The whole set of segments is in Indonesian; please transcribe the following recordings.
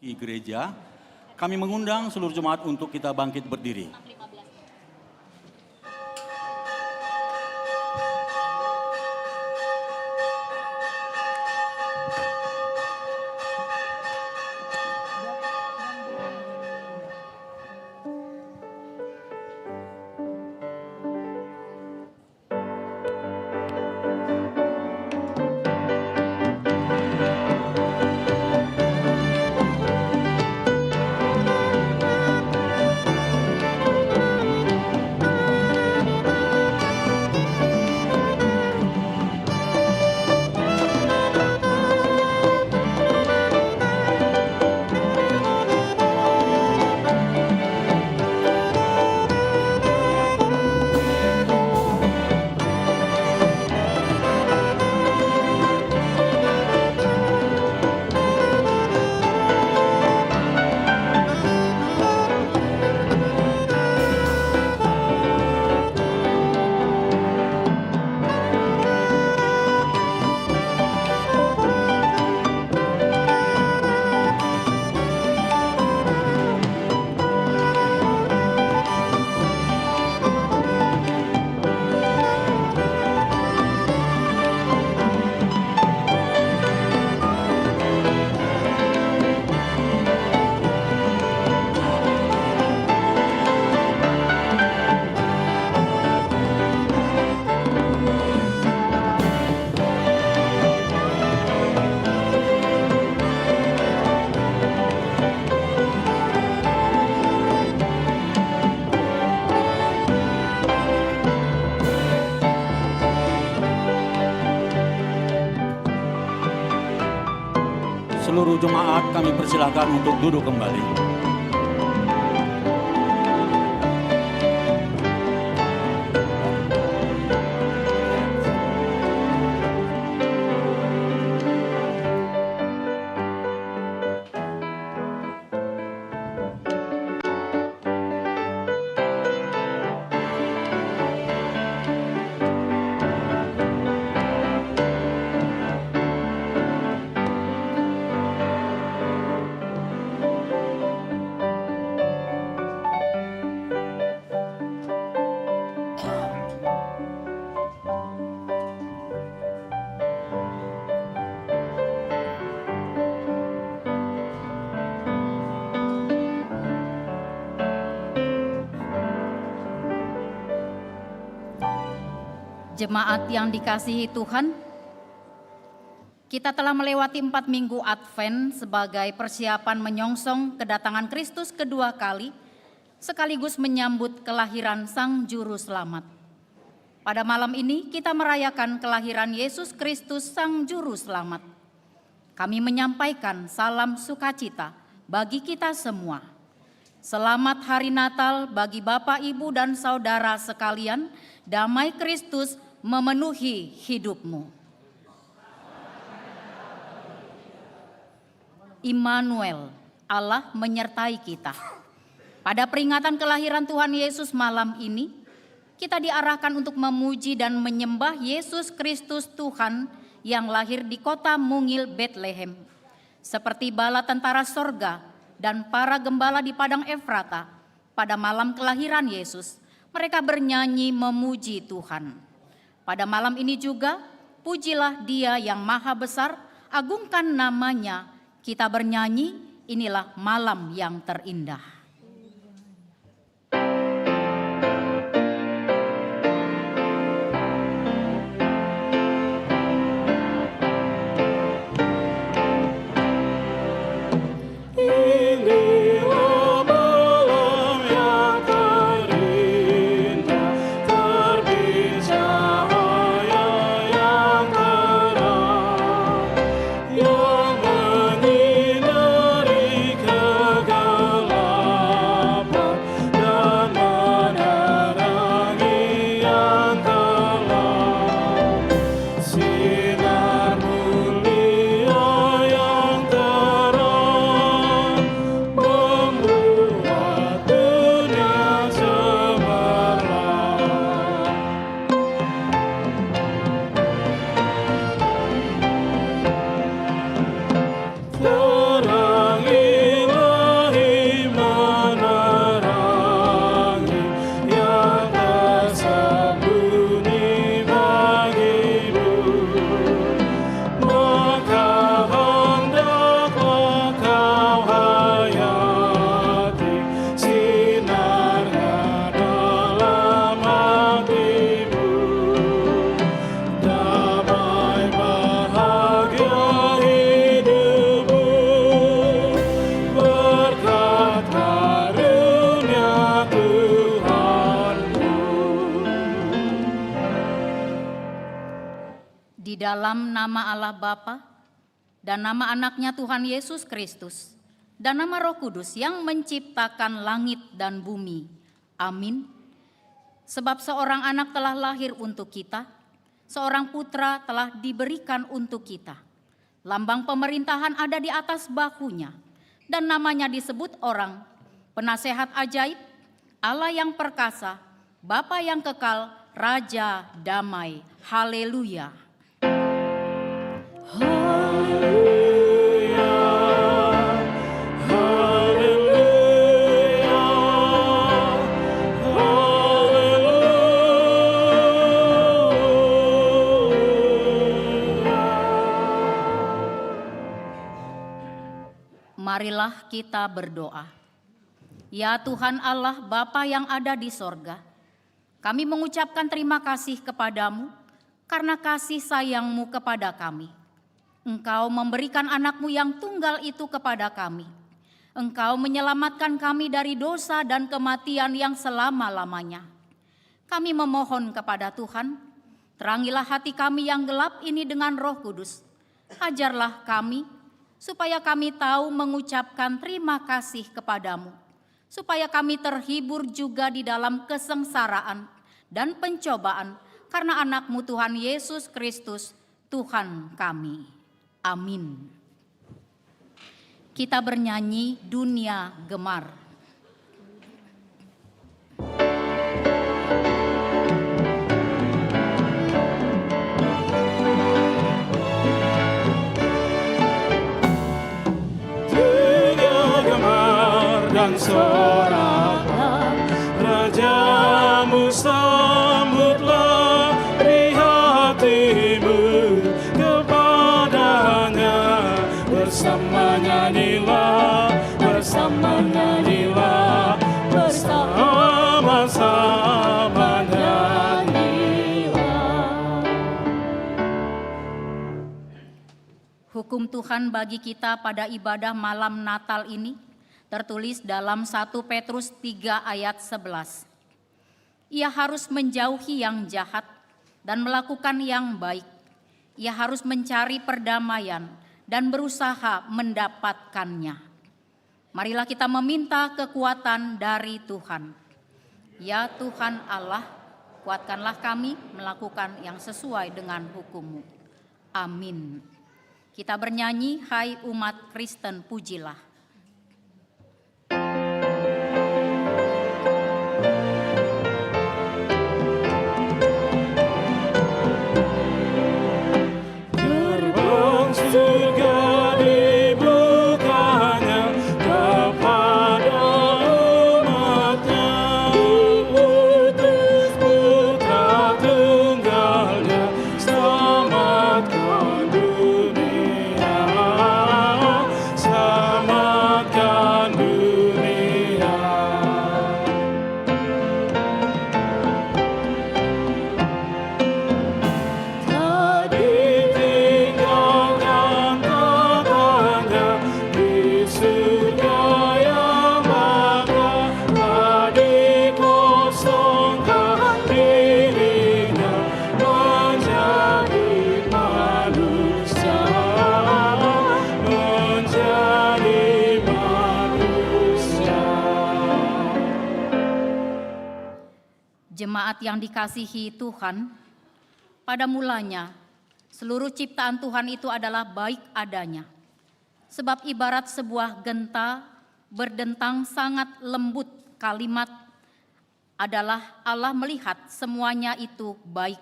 Di gereja, kami mengundang seluruh jemaat untuk kita bangkit berdiri. Seluruh jemaat kami persilakan untuk duduk kembali. Jemaat yang dikasihi Tuhan, kita telah melewati 4 minggu Advent sebagai persiapan menyongsong kedatangan Kristus kedua kali, sekaligus menyambut kelahiran Sang Juru Selamat. Pada malam ini kita merayakan kelahiran Yesus Kristus Sang Juru Selamat. Kami menyampaikan salam sukacita bagi kita semua. Selamat Hari Natal bagi Bapak, Ibu, dan Saudara sekalian. Damai Kristus memenuhi hidupmu. Immanuel, Allah menyertai kita. Pada peringatan kelahiran Tuhan Yesus malam ini, kita diarahkan untuk memuji dan menyembah Yesus Kristus Tuhan yang lahir di kota mungil Betlehem. Seperti bala tentara sorga dan para gembala di padang Efrata, pada malam kelahiran Yesus, mereka bernyanyi memuji Tuhan. Pada malam ini juga, pujilah Dia yang maha besar, agungkan namanya. Kita bernyanyi, inilah malam yang terindah. Dalam nama Allah Bapa dan nama anaknya Tuhan Yesus Kristus dan nama Roh Kudus yang menciptakan langit dan bumi. Amin. Sebab seorang anak telah lahir untuk kita, seorang putra telah diberikan untuk kita. Lambang pemerintahan ada di atas bahunya dan namanya disebut orang, Penasehat ajaib, Allah yang perkasa, Bapa yang kekal, Raja damai. Haleluya. Marilah kita berdoa. Ya Tuhan Allah Bapa yang ada di sorga, kami mengucapkan terima kasih kepadamu karena kasih sayang-Mu kepada kami. Engkau memberikan anak-Mu yang tunggal itu kepada kami. Engkau menyelamatkan kami dari dosa dan kematian yang selama-lamanya. Kami memohon kepada Tuhan, terangilah hati kami yang gelap ini dengan Roh Kudus. Ajarlah kami, supaya kami tahu mengucapkan terima kasih kepadamu. Supaya kami terhibur juga di dalam kesengsaraan dan pencobaan, karena anak-Mu Tuhan Yesus Kristus, Tuhan kami. Amin. Kita bernyanyi Dunia Gemar. Dunia gemar dan soraklah, Rajamu sambutlah di hatimu. Bersama nyanyilah, bersama-sama nyanyilah. Hukum Tuhan bagi kita pada ibadah malam Natal ini tertulis dalam 1 Petrus 3 ayat 11. Ia harus menjauhi yang jahat dan melakukan yang baik. Ia harus mencari perdamaian dan berusaha mendapatkannya. Marilah kita meminta kekuatan dari Tuhan. Ya Tuhan Allah, kuatkanlah kami melakukan yang sesuai dengan hukum-Mu. Amin. Kita bernyanyi, hai umat Kristen, pujilah. Gerbang surga dibukanya kepada umat-Nya, utus Putra Tunggalnya, selamatkan dunia, selamatkan dunia. Tadi tinggalkan katanya di surga yang bangga, tadi kosongkan dirinya menjadi manusia, menjadi manusia. Jemaat yang dikasihi Tuhan, pada mulanya seluruh ciptaan Tuhan itu adalah baik adanya. Sebab ibarat sebuah genta berdentang sangat lembut, kalimat adalah Allah melihat semuanya itu baik.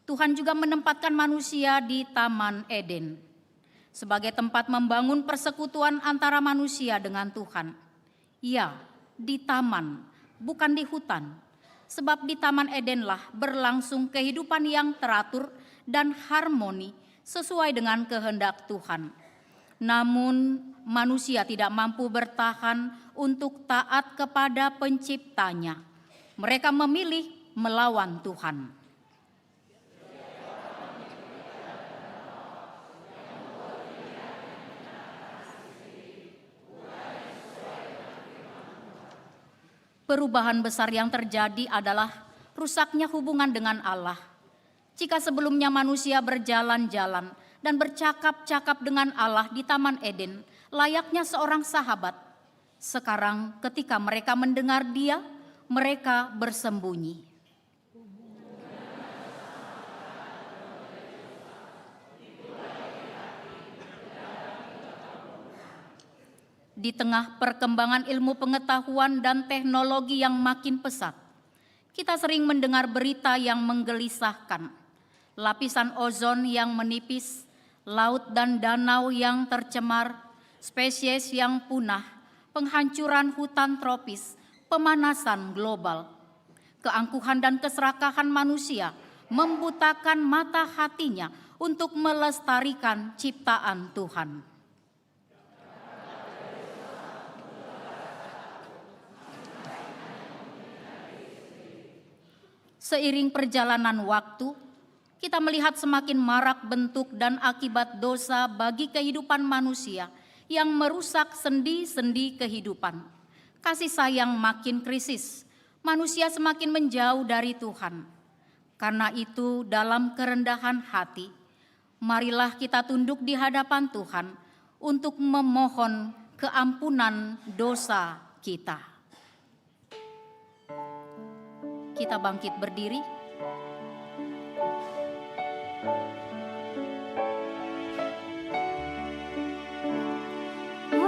Tuhan juga menempatkan manusia di Taman Eden sebagai tempat membangun persekutuan antara manusia dengan Tuhan. Ya, di taman, bukan di hutan. Sebab di Taman Edenlah berlangsung kehidupan yang teratur dan harmoni sesuai dengan kehendak Tuhan. Namun manusia tidak mampu bertahan untuk taat kepada penciptanya. Mereka memilih melawan Tuhan. Perubahan besar yang terjadi adalah rusaknya hubungan dengan Allah. Jika sebelumnya manusia berjalan-jalan dan bercakap-cakap dengan Allah di Taman Eden, layaknya seorang sahabat, sekarang ketika mereka mendengar Dia, mereka bersembunyi. Di tengah perkembangan ilmu pengetahuan dan teknologi yang makin pesat, kita sering mendengar berita yang menggelisahkan. Lapisan ozon yang menipis, laut dan danau yang tercemar, spesies yang punah, penghancuran hutan tropis, pemanasan global. Keangkuhan dan keserakahan manusia membutakan mata hatinya untuk melestarikan ciptaan Tuhan. Seiring perjalanan waktu, kita melihat semakin marak bentuk dan akibat dosa bagi kehidupan manusia yang merusak sendi-sendi kehidupan. Kasih sayang makin krisis, manusia semakin menjauh dari Tuhan. Karena itu, dalam kerendahan hati, marilah kita tunduk di hadapan Tuhan untuk memohon keampunan dosa kita. Kita bangkit berdiri.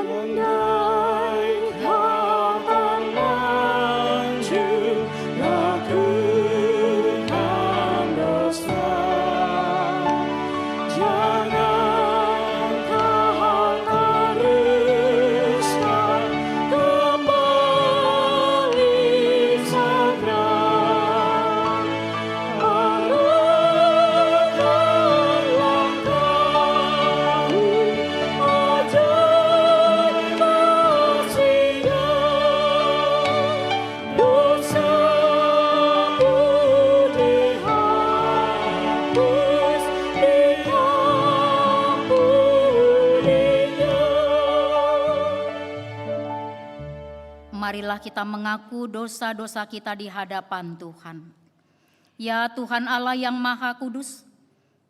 Andai kau akan maju, lakukan dosa. Jangan kau teruskan kembali segera. Arahkan langkahmu, ajar marilah kita mengaku dosa-dosa kita di hadapan Tuhan. Ya Tuhan Allah yang Maha Kudus,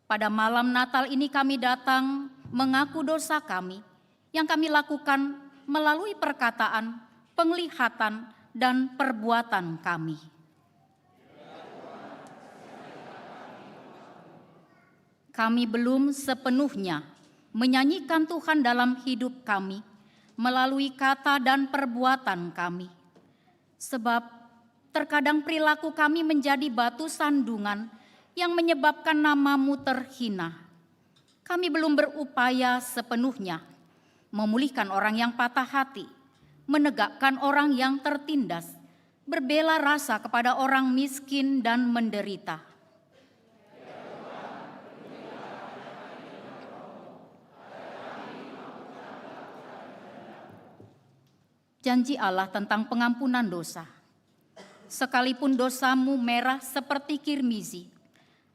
pada malam Natal ini kami datang mengaku dosa kami yang kami lakukan melalui perkataan, penglihatan, dan perbuatan kami. Kami belum sepenuhnya menyanyikan Tuhan dalam hidup kami melalui kata dan perbuatan kami. Sebab terkadang perilaku kami menjadi batu sandungan yang menyebabkan nama-Mu terhina. Kami belum berupaya sepenuhnya memulihkan orang yang patah hati, menegakkan orang yang tertindas, berbela rasa kepada orang miskin dan menderita. Janji Allah tentang pengampunan dosa. Sekalipun dosamu merah seperti kirmizi,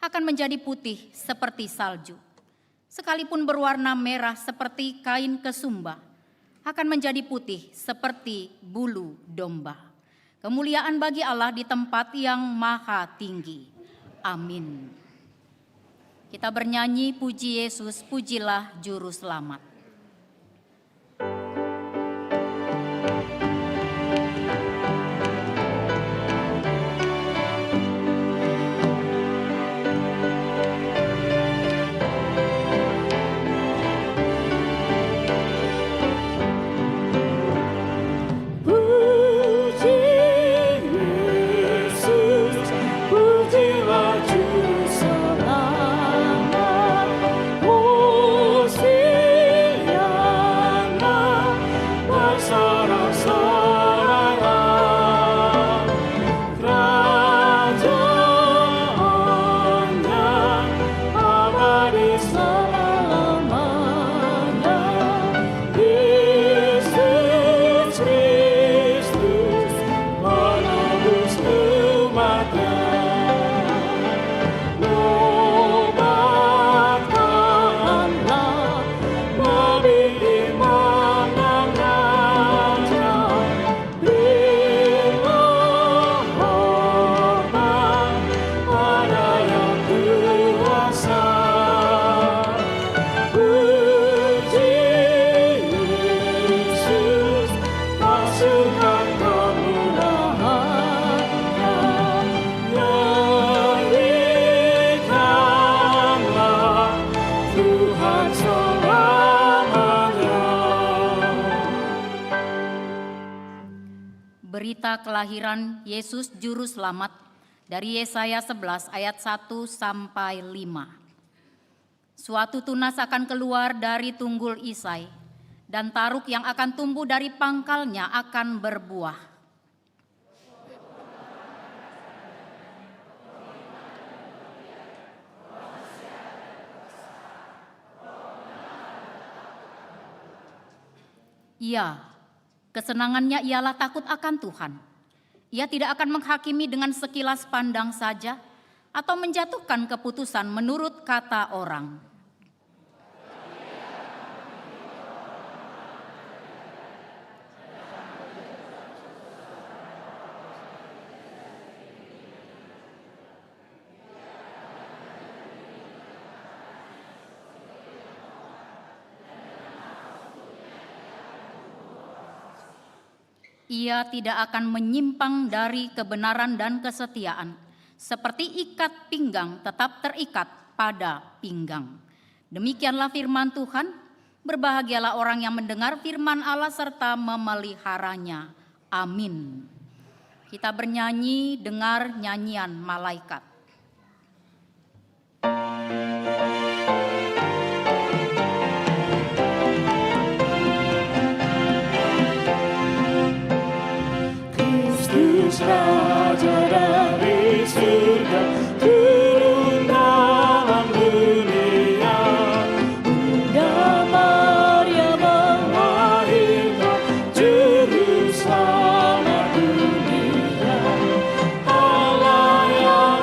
akan menjadi putih seperti salju. Sekalipun berwarna merah seperti kain kesumba, akan menjadi putih seperti bulu domba. Kemuliaan bagi Allah di tempat yang maha tinggi. Amin. Kita bernyanyi puji Yesus, pujilah Juru Selamat. Berita kelahiran Yesus Juru Selamat dari Yesaya 11 ayat 1 sampai 5. Suatu tunas akan keluar dari tunggul Isai, dan taruk yang akan tumbuh dari pangkalnya akan berbuah. Ya, kesenangannya ialah takut akan Tuhan. Ia tidak akan menghakimi dengan sekilas pandang saja atau menjatuhkan keputusan menurut kata orang. Ia tidak akan menyimpang dari kebenaran dan kesetiaan, seperti ikat pinggang tetap terikat pada pinggang. Demikianlah firman Tuhan, berbahagialah orang yang mendengar firman Allah serta memeliharanya. Amin. Kita bernyanyi, dengar nyanyian malaikat. Raja dari surga turun dalam dunia, Bunda Maria melahirkan Juru Selamat dunia. Allah yang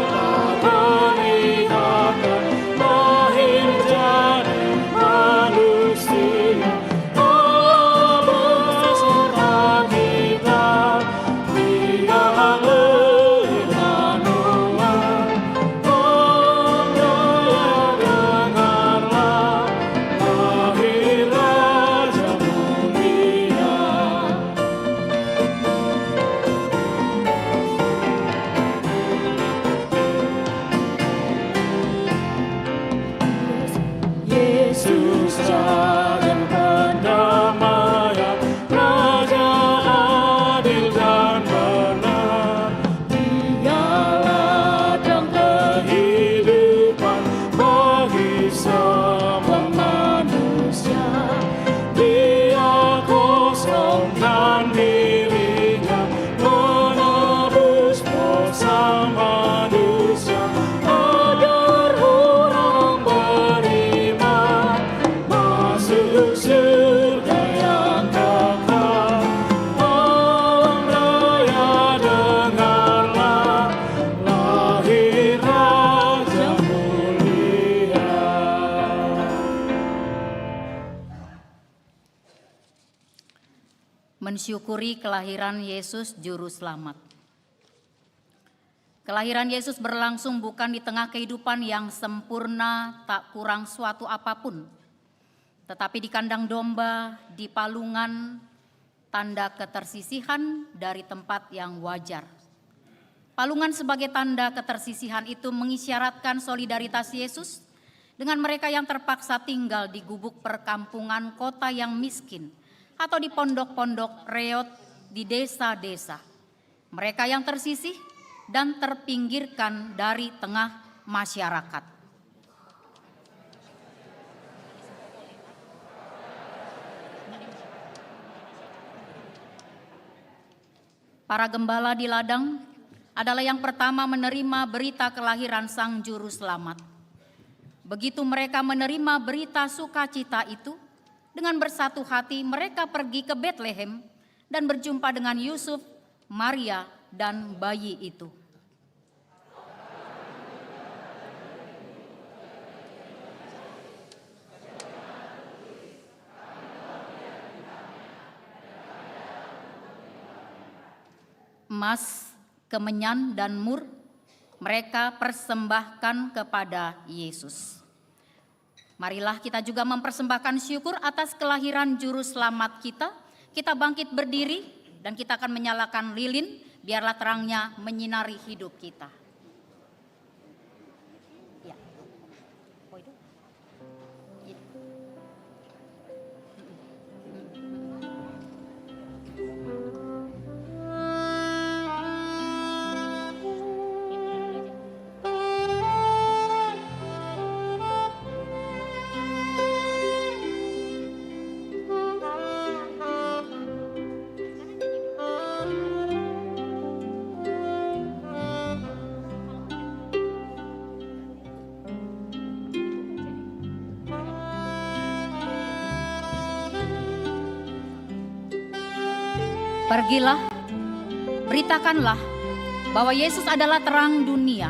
mensyukuri kelahiran Yesus Juru Selamat. Kelahiran Yesus berlangsung bukan di tengah kehidupan yang sempurna, tak kurang suatu apapun, tetapi di kandang domba, di palungan, tanda ketersisihan dari tempat yang wajar. Palungan sebagai tanda ketersisihan itu mengisyaratkan solidaritas Yesus dengan mereka yang terpaksa tinggal di gubuk perkampungan kota yang miskin atau di pondok-pondok reot di desa-desa. Mereka yang tersisih dan terpinggirkan dari tengah masyarakat. Para gembala di ladang adalah yang pertama menerima berita kelahiran Sang Juru Selamat. Begitu mereka menerima berita sukacita itu, dengan bersatu hati mereka pergi ke Betlehem dan berjumpa dengan Yusuf, Maria, dan bayi itu. Emas, kemenyan, dan mur mereka persembahkan kepada Yesus. Marilah kita juga mempersembahkan syukur atas kelahiran Juru Selamat kita. Kita bangkit berdiri dan kita akan menyalakan lilin, biarlah terangnya menyinari hidup kita. Ya. Oh, itu. Ya. Pergilah, beritakanlah bahwa Yesus adalah terang dunia.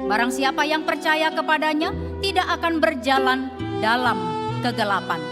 Barang siapa yang percaya kepadanya tidak akan berjalan dalam kegelapan.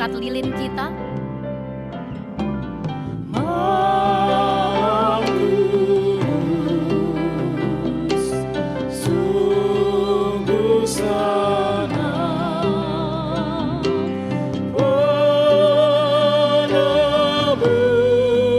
ikat lilin kita. Malam kudus, sungguh senang, penebus tanahkan, terdengar lagu yang merdu, Malam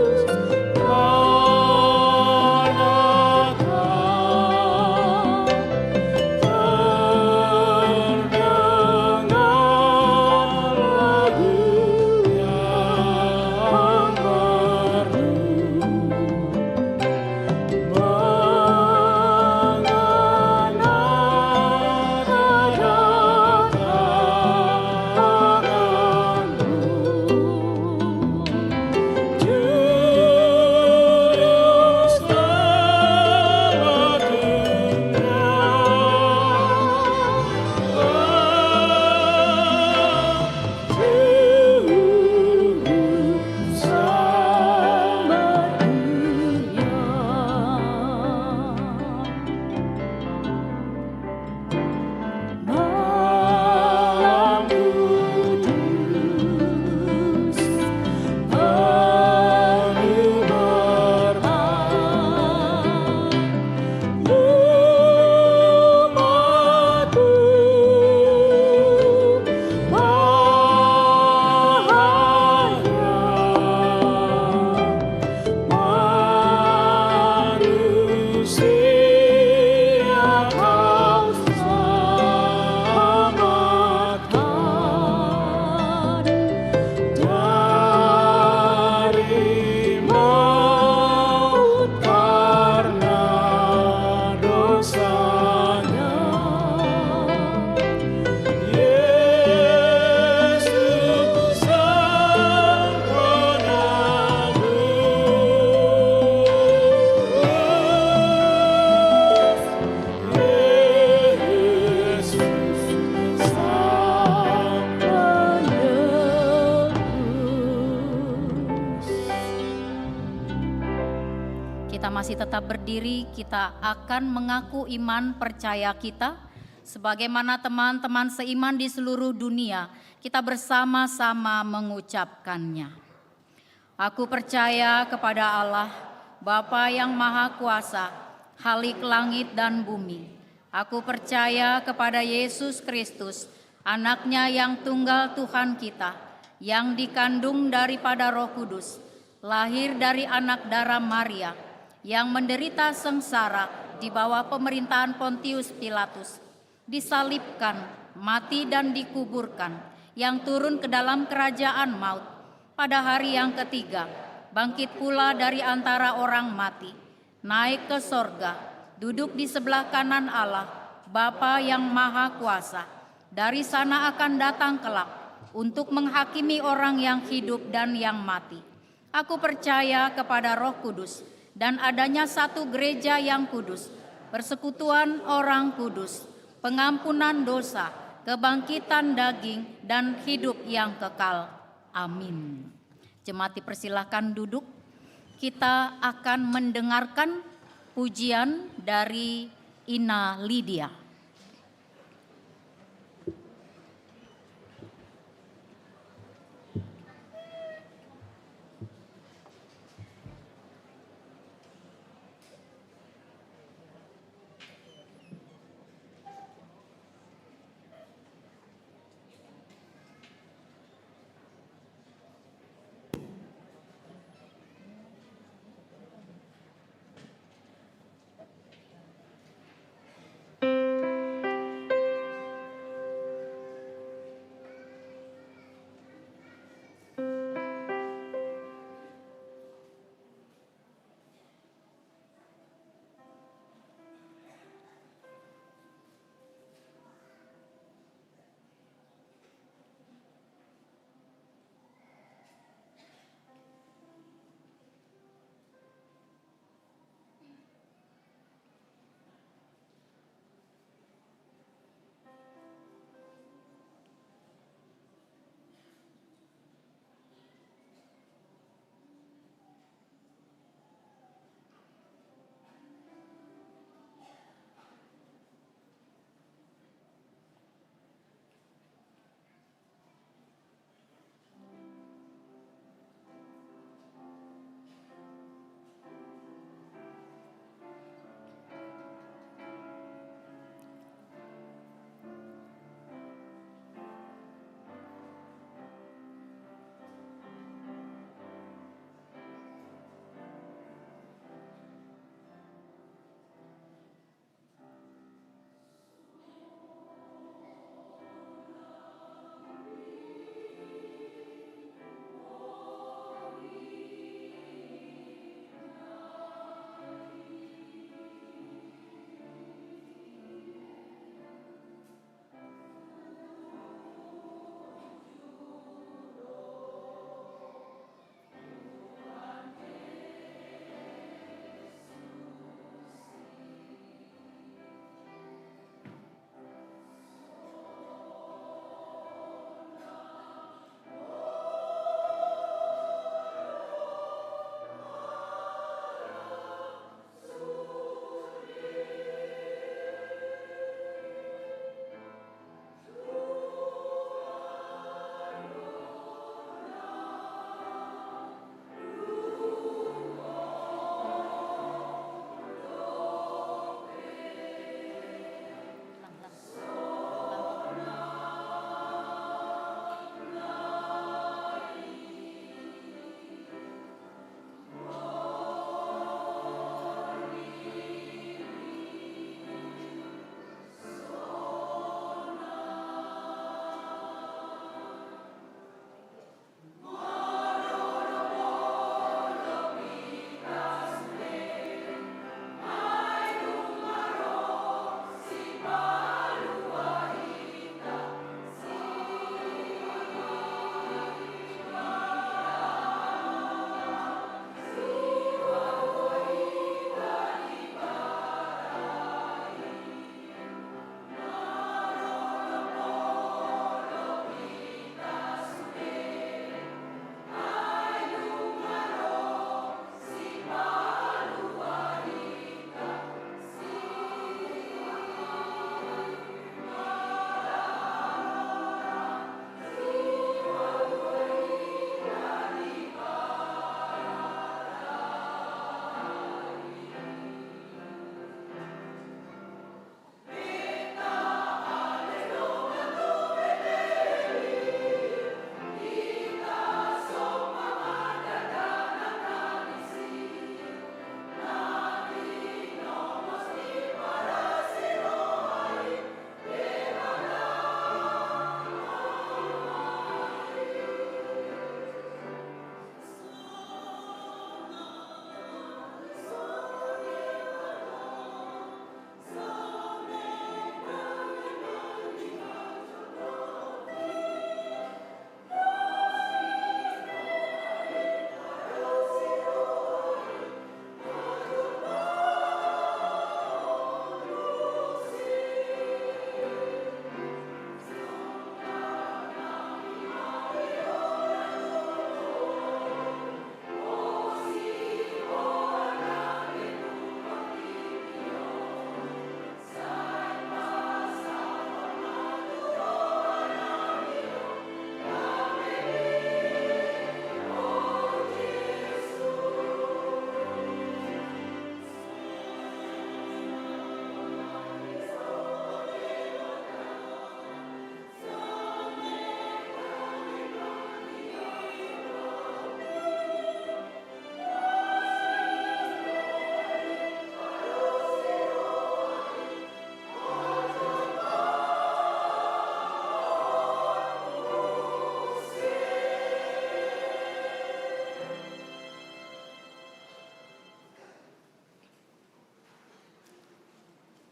kudus, penuh berkat, umatku manusia kau selamatkan dari maut karena dosanya. Yesus Sang Penebus, Yesus Sang Penebus. Kita masih tetap berdiri, kita akan mengaku iman percaya kita. Sebagaimana teman-teman seiman di seluruh dunia, kita bersama-sama mengucapkannya. Aku percaya kepada Allah, Bapa yang Maha Kuasa, Khalik langit dan bumi. Aku percaya kepada Yesus Kristus, anaknya yang tunggal Tuhan kita, yang dikandung daripada Roh Kudus, lahir dari anak darah Maria, yang menderita sengsara di bawah pemerintahan Pontius Pilatus, disalibkan, mati dan dikuburkan, yang turun ke dalam kerajaan maut, pada hari yang ketiga, bangkit pula dari antara orang mati, naik ke sorga, duduk di sebelah kanan Allah, Bapa yang Maha Kuasa. Dari sana akan datang kelak untuk menghakimi orang yang hidup dan yang mati. Aku percaya kepada Roh Kudus dan adanya satu gereja yang kudus, persekutuan orang kudus, pengampunan dosa, kebangkitan daging, dan hidup yang kekal. Amin. Jemaat dipersilahkan duduk. Kita akan mendengarkan pujian dari Ina Lydia.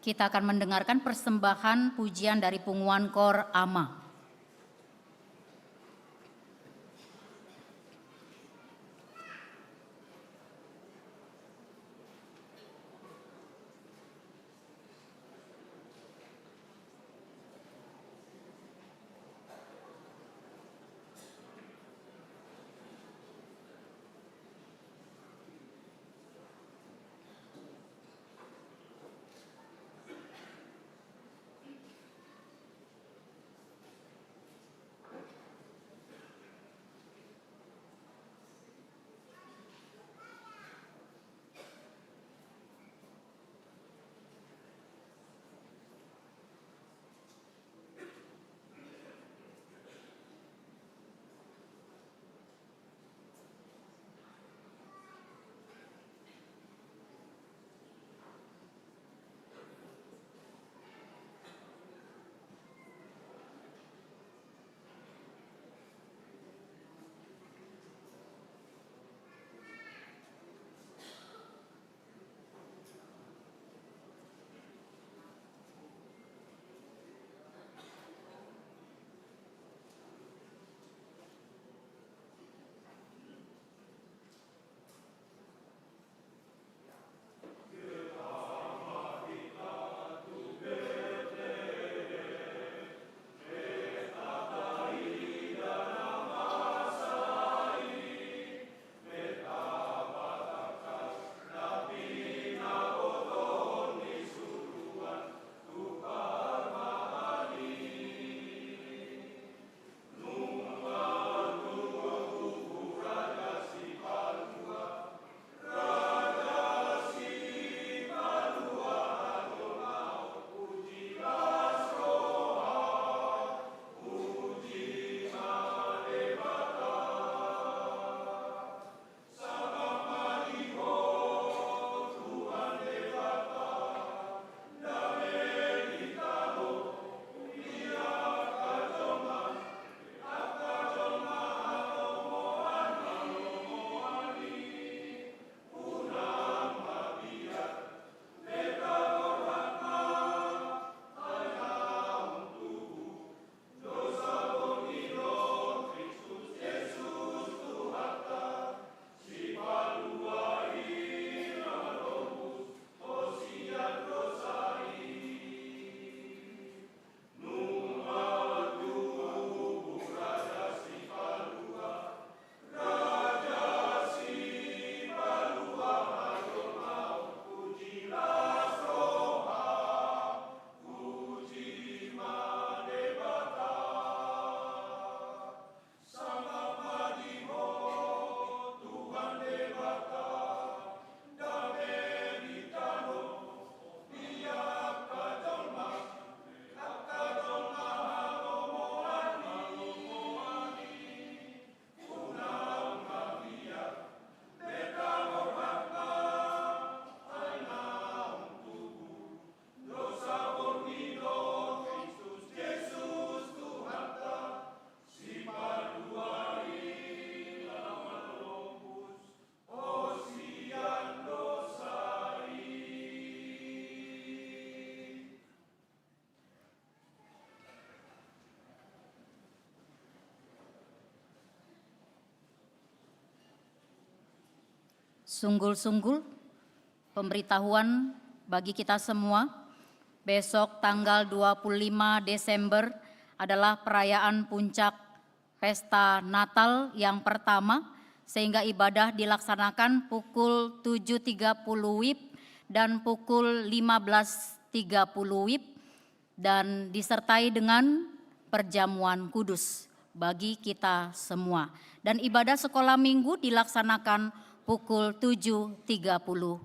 Kita akan mendengarkan persembahan pujian dari Punguan Kor Ama. Sunggul-sunggul, pemberitahuan bagi kita semua, besok tanggal 25 Desember adalah perayaan puncak Pesta Natal yang pertama, sehingga ibadah dilaksanakan pukul 7.30 WIB dan pukul 15.30 WIB dan disertai dengan perjamuan kudus bagi kita semua. Dan ibadah sekolah minggu dilaksanakan pukul 7.30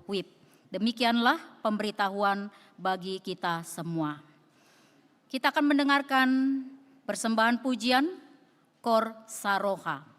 WIB. Demikianlah pemberitahuan bagi kita semua. Kita akan mendengarkan persembahan pujian Kor Saroha.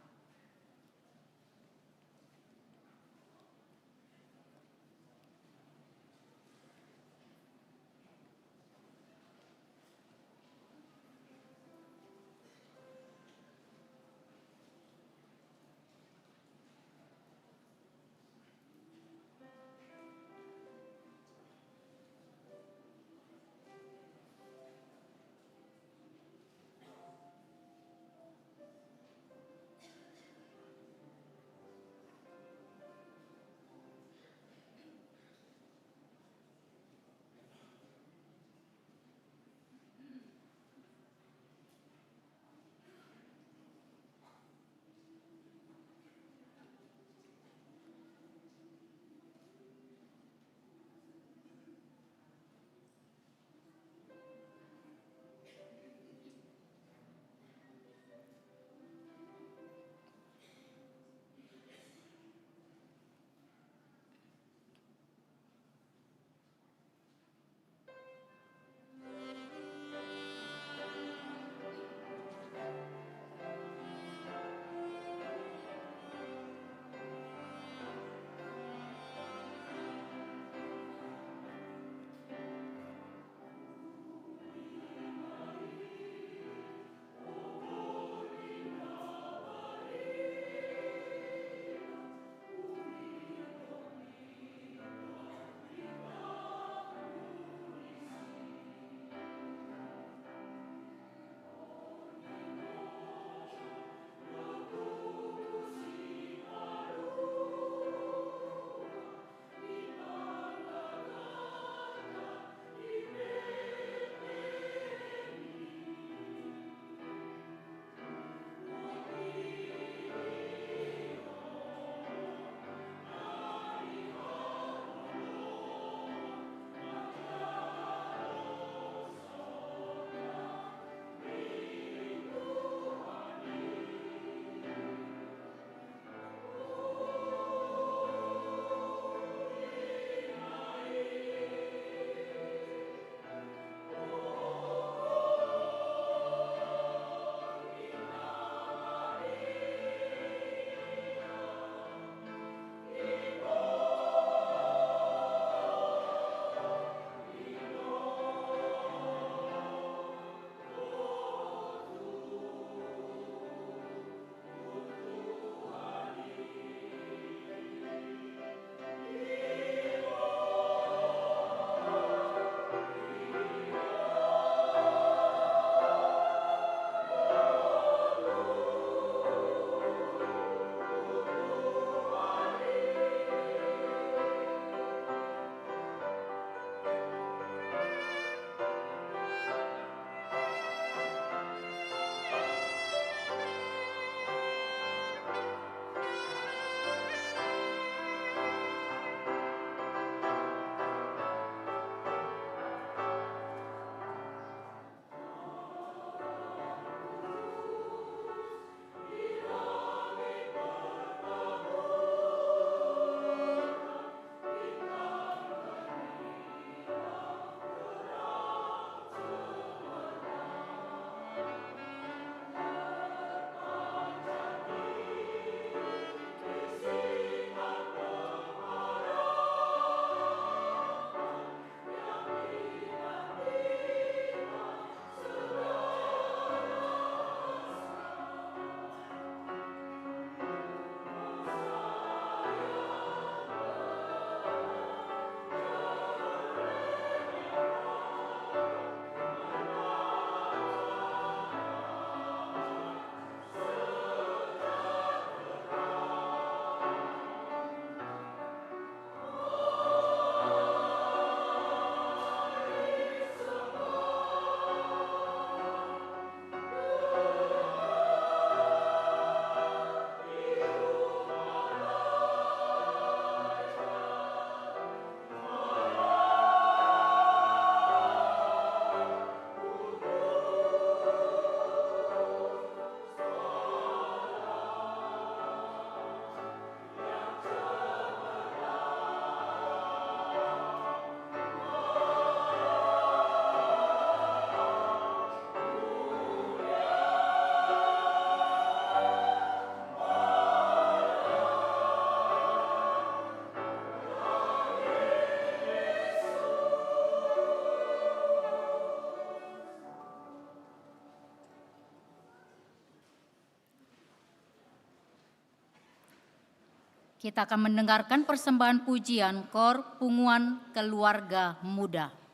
Kita akan mendengarkan persembahan pujian Kor Punguan Keluarga Muda.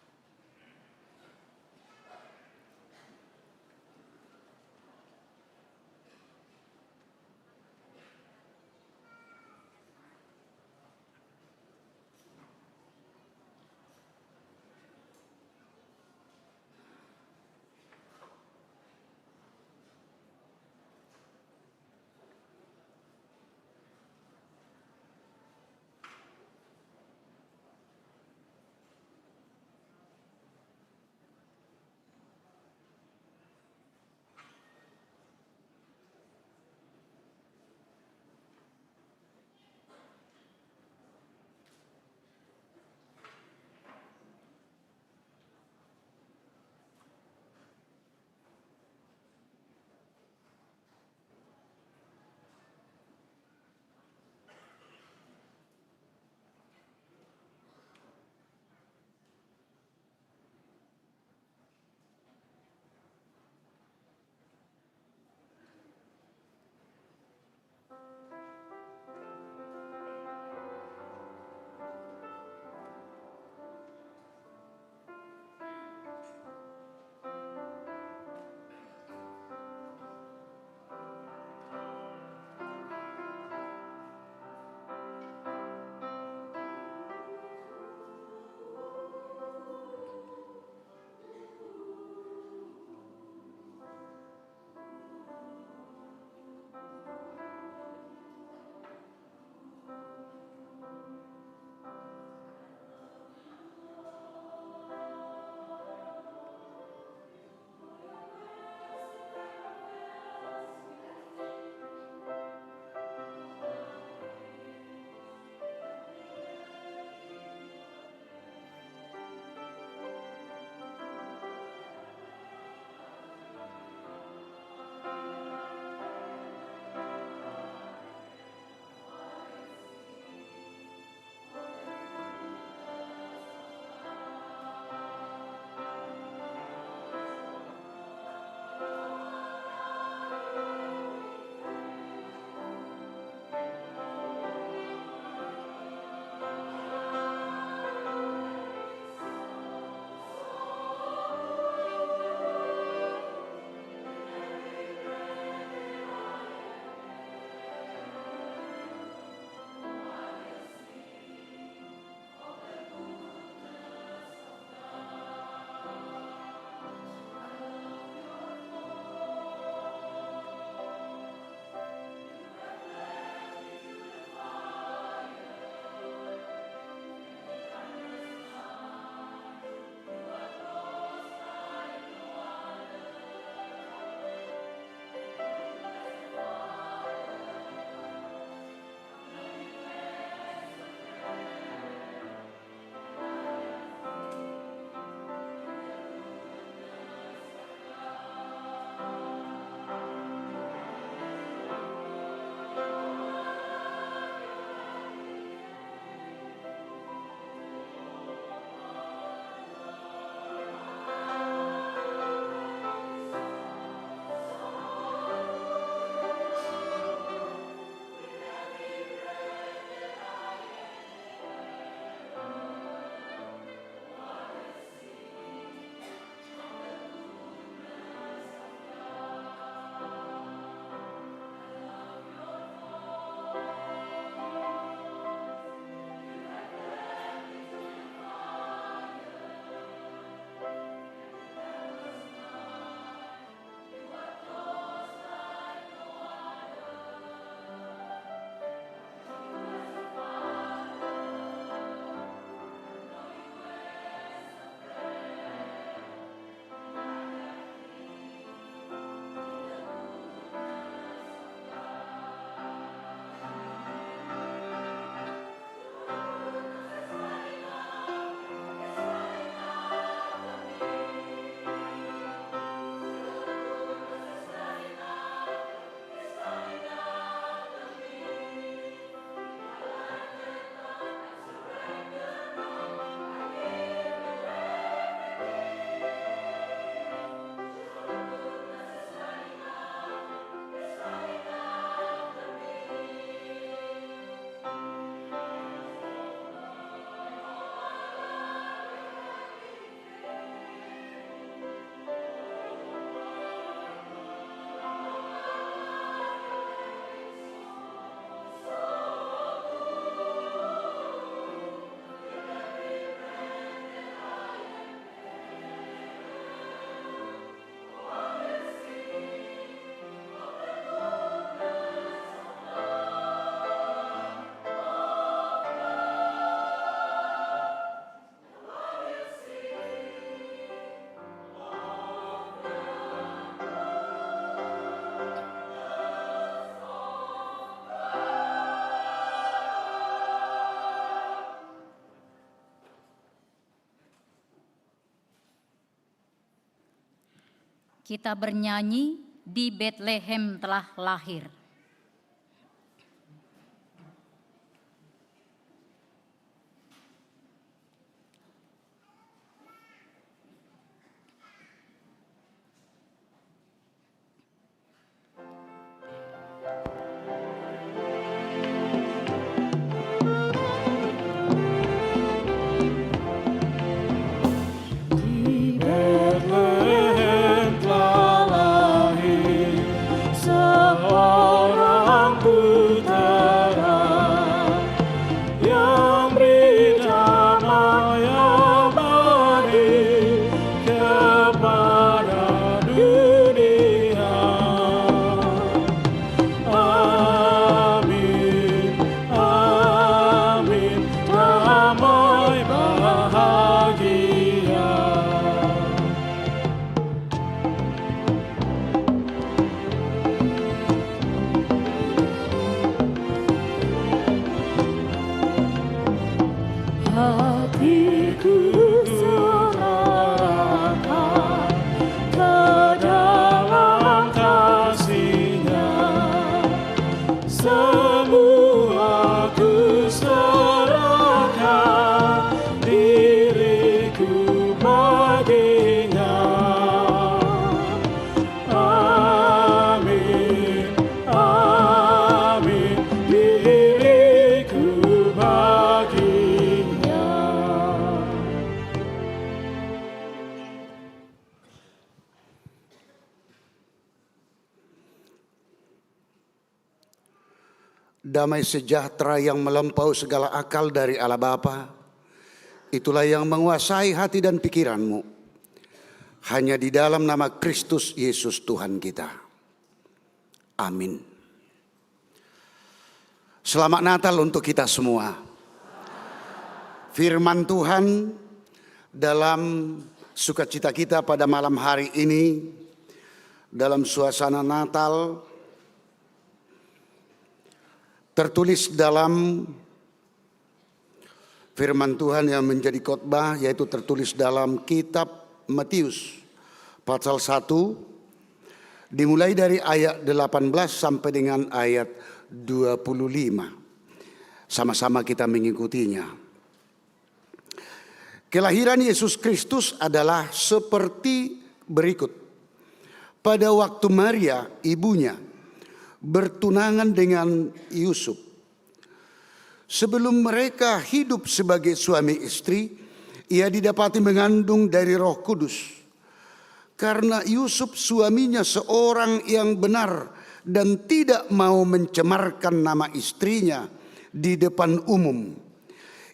Kita bernyanyi, di Betlehem telah lahir. Di Betlehem telah lahir seorang putera yang beri damai abadi kepada dunia. Amin, amin, damai bahagia. Hatiku serahkan ke dalam kasih-Nya, semua ku serahkan diriku baginya. Amin, amin, diriku baginya. Damai sejahtera yang melampaui segala akal dari Allah Bapa, itulah yang menguasai hati dan pikiranmu. Hanya di dalam nama Kristus Yesus Tuhan kita. Amin. Selamat Natal untuk kita semua. Firman Tuhan dalam sukacita kita pada malam hari ini, dalam suasana Natal, tertulis dalam firman Tuhan yang menjadi khotbah, yaitu tertulis dalam kitab Matius pasal 1, dimulai dari ayat 18 sampai dengan ayat 25. Sama-sama kita mengikutinya. Kelahiran Yesus Kristus adalah seperti berikut. Pada waktu Maria, ibunya, bertunangan dengan Yusuf. Sebelum mereka hidup sebagai suami istri, ia didapati mengandung dari Roh Kudus. Karena Yusuf suaminya seorang yang benar dan tidak mau mencemarkan nama istrinya di depan umum,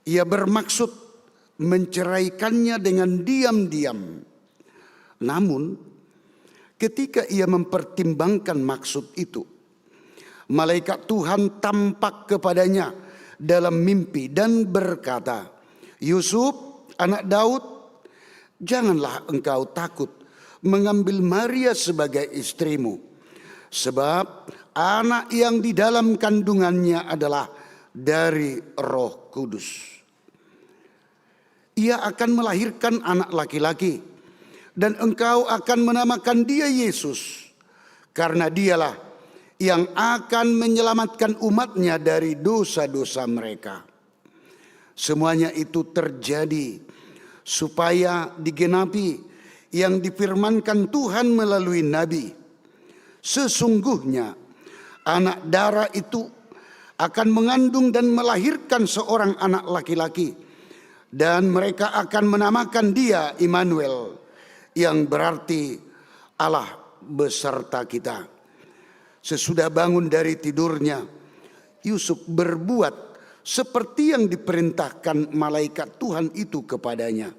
ia bermaksud menceraikannya dengan diam-diam. Namun, ketika ia mempertimbangkan maksud itu, malaikat Tuhan tampak kepadanya dalam mimpi dan berkata, "Yusuf, anak Daud, janganlah engkau takut mengambil Maria sebagai istrimu, sebab anak yang di dalam kandungannya adalah dari Roh Kudus. Ia akan melahirkan anak laki-laki, dan engkau akan menamakan dia Yesus, karena dialah yang akan menyelamatkan umatnya dari dosa-dosa mereka." Semuanya itu terjadi supaya digenapi yang difirmankan Tuhan melalui nabi. Sesungguhnya anak darah itu akan mengandung dan melahirkan seorang anak laki-laki, dan mereka akan menamakan dia Immanuel, yang berarti Allah beserta kita. Sesudah bangun dari tidurnya, Yusuf berbuat seperti yang diperintahkan malaikat Tuhan itu kepadanya.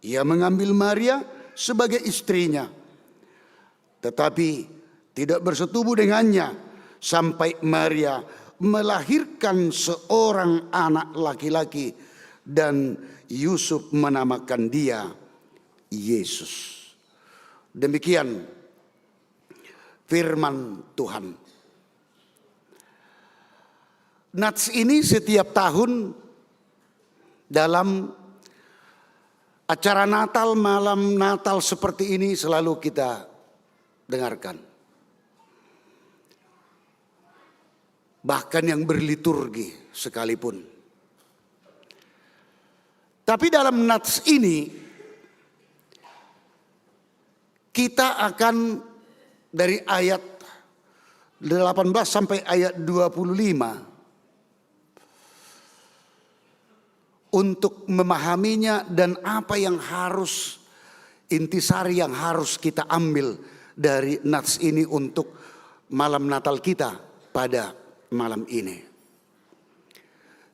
Ia mengambil Maria sebagai istrinya, tetapi tidak bersetubuh dengannya sampai Maria melahirkan seorang anak laki-laki, dan Yusuf menamakan dia Yesus. Demikian firman Tuhan. Nats ini setiap tahun dalam acara Natal, malam Natal seperti ini selalu kita dengarkan. Bahkan yang berliturgi sekalipun. Tapi dalam nats ini kita akan dari ayat 18 sampai ayat 25 untuk memahaminya dan apa yang harus intisari yang harus kita ambil dari nats ini untuk malam Natal kita pada malam ini.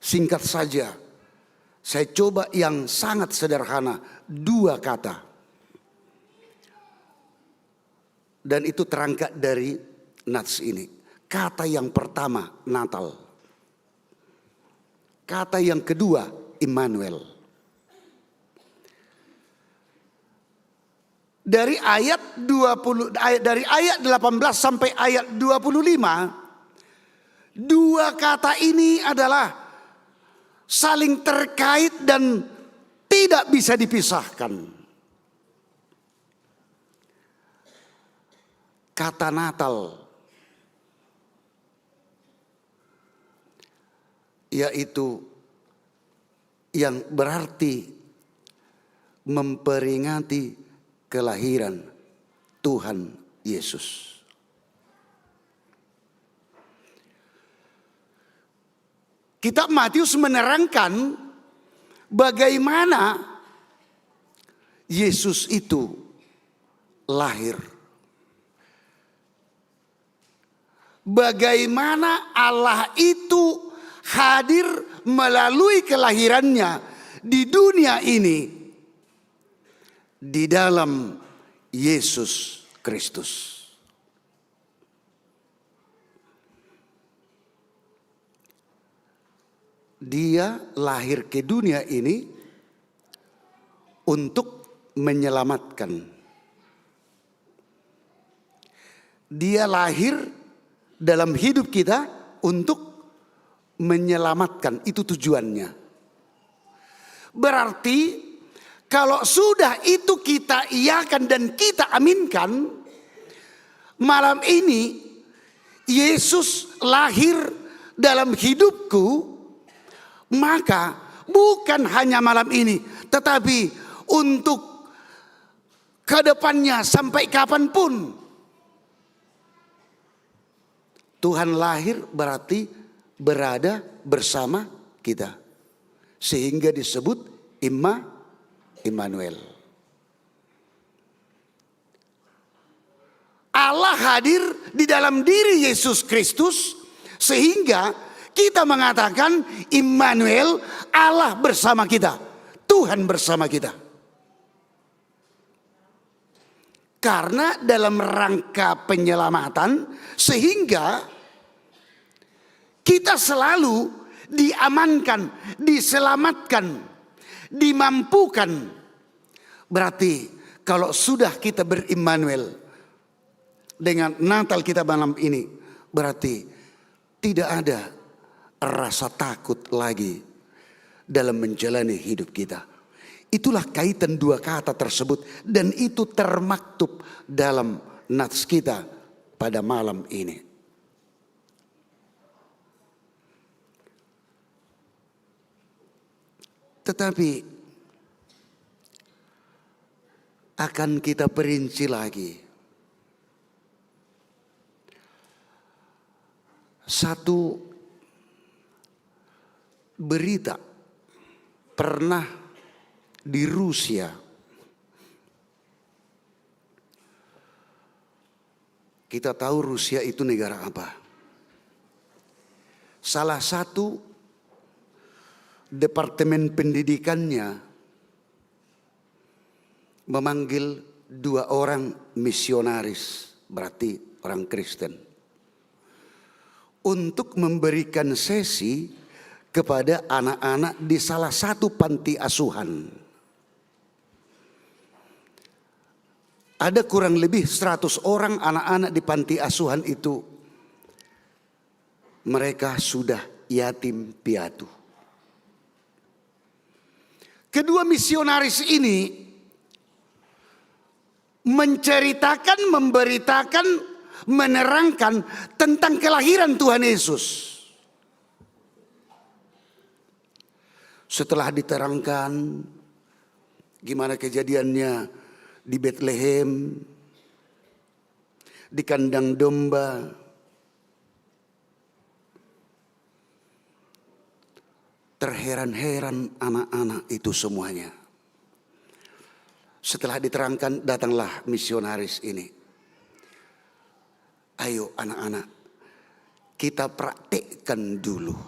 Singkat saja, saya coba yang sangat sederhana, 2 kata. Dan itu terangkat dari nats ini. Kata yang pertama, Natal. Kata yang kedua, Immanuel. Dari ayat 18 sampai ayat 25, 2 kata ini adalah saling terkait dan tidak bisa dipisahkan. Kata Natal yaitu yang berarti memperingati kelahiran Tuhan Yesus. Kitab Matius menerangkan bagaimana Yesus itu lahir. Bagaimana Allah itu hadir melalui kelahirannya di dunia ini di dalam Yesus Kristus. Dia lahir ke dunia ini untuk menyelamatkan. Dia lahir dalam hidup kita untuk menyelamatkan. Itu tujuannya. Berarti kalau sudah itu kita iakan dan kita aminkan, malam ini Yesus lahir dalam hidupku, maka bukan hanya malam ini, tetapi untuk kedepannya sampai kapanpun. Tuhan lahir berarti berada bersama kita. Sehingga disebut Immanuel. Allah hadir di dalam diri Yesus Kristus sehingga kita mengatakan Immanuel, Allah bersama kita. Tuhan bersama kita. Karena dalam rangka penyelamatan sehingga kita selalu diamankan, diselamatkan, dimampukan. Berarti kalau sudah kita berimmanuel dengan Natal kita malam ini, berarti tidak ada rasa takut lagi dalam menjalani hidup kita. Itulah kaitan 2 kata tersebut dan itu termaktub dalam nats kita pada malam ini. Tetapi akan kita perinci lagi. Satu berita pernah di Rusia. Kita tahu Rusia itu negara apa? Salah satu departemen pendidikannya memanggil 2 orang misionaris, berarti orang Kristen, untuk memberikan sesi kepada anak-anak di salah satu panti asuhan. Ada kurang lebih 100 orang anak-anak di panti asuhan itu. Mereka sudah yatim piatu. Kedua misionaris ini menceritakan, memberitakan, menerangkan tentang kelahiran Tuhan Yesus. Setelah diterangkan gimana kejadiannya di Betlehem, di kandang domba, terheran-heran anak-anak itu semuanya. Setelah diterangkan, datanglah misionaris ini. Ayo anak-anak, kita praktekkan dulu.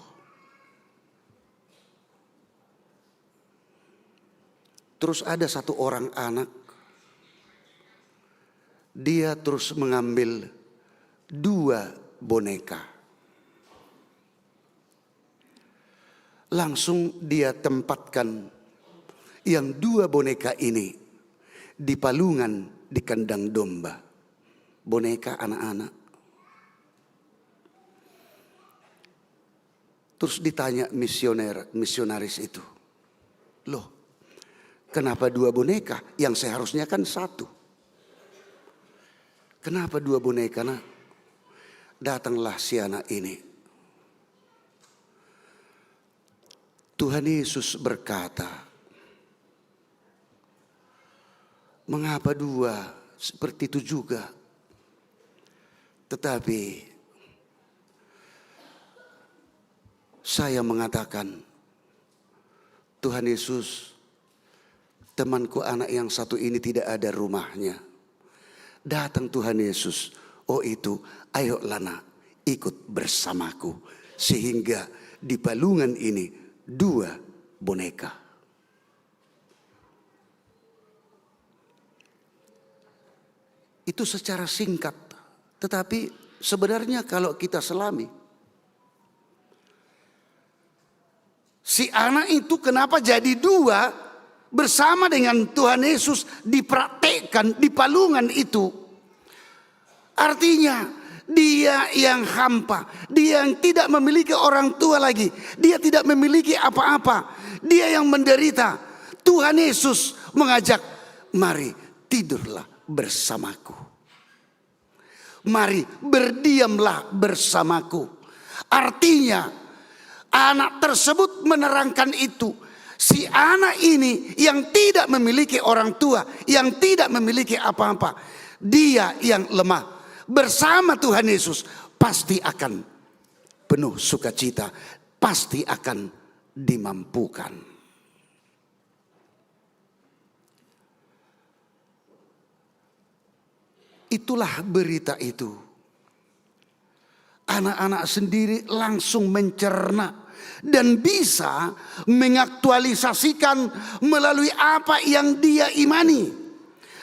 Terus ada satu orang anak, dia terus mengambil 2 boneka. Langsung dia tempatkan yang 2 boneka ini di palungan di kandang domba. Boneka anak-anak. Terus ditanya misionaris itu, loh, kenapa 2 boneka? Yang seharusnya kan 1. Kenapa 2 boneka, nak? Datanglah si anak ini. Tuhan Yesus berkata, mengapa 2? Seperti itu juga. Tetapi saya mengatakan, Tuhan Yesus, temanku anak yang satu ini tidak ada rumahnya. Datang Tuhan Yesus, oh itu, ayolah nak, ikut bersamaku. Sehingga di palungan ini 2 boneka. Itu secara singkat. Tetapi sebenarnya kalau kita selami, si anak itu kenapa jadi 2 bersama dengan Tuhan Yesus dipraktekkan di palungan itu? Artinya dia yang hampa, dia yang tidak memiliki orang tua lagi, dia tidak memiliki apa-apa, dia yang menderita. Tuhan Yesus mengajak, mari tidurlah bersamaku. Mari berdiamlah bersamaku. Artinya anak tersebut menerangkan itu. Si anak ini yang tidak memiliki orang tua, yang tidak memiliki apa-apa, dia yang lemah, bersama Tuhan Yesus pasti akan penuh sukacita, pasti akan dimampukan. Itulah berita itu. Anak-anak sendiri langsung mencerna dan bisa mengaktualisasikan melalui apa yang dia imani.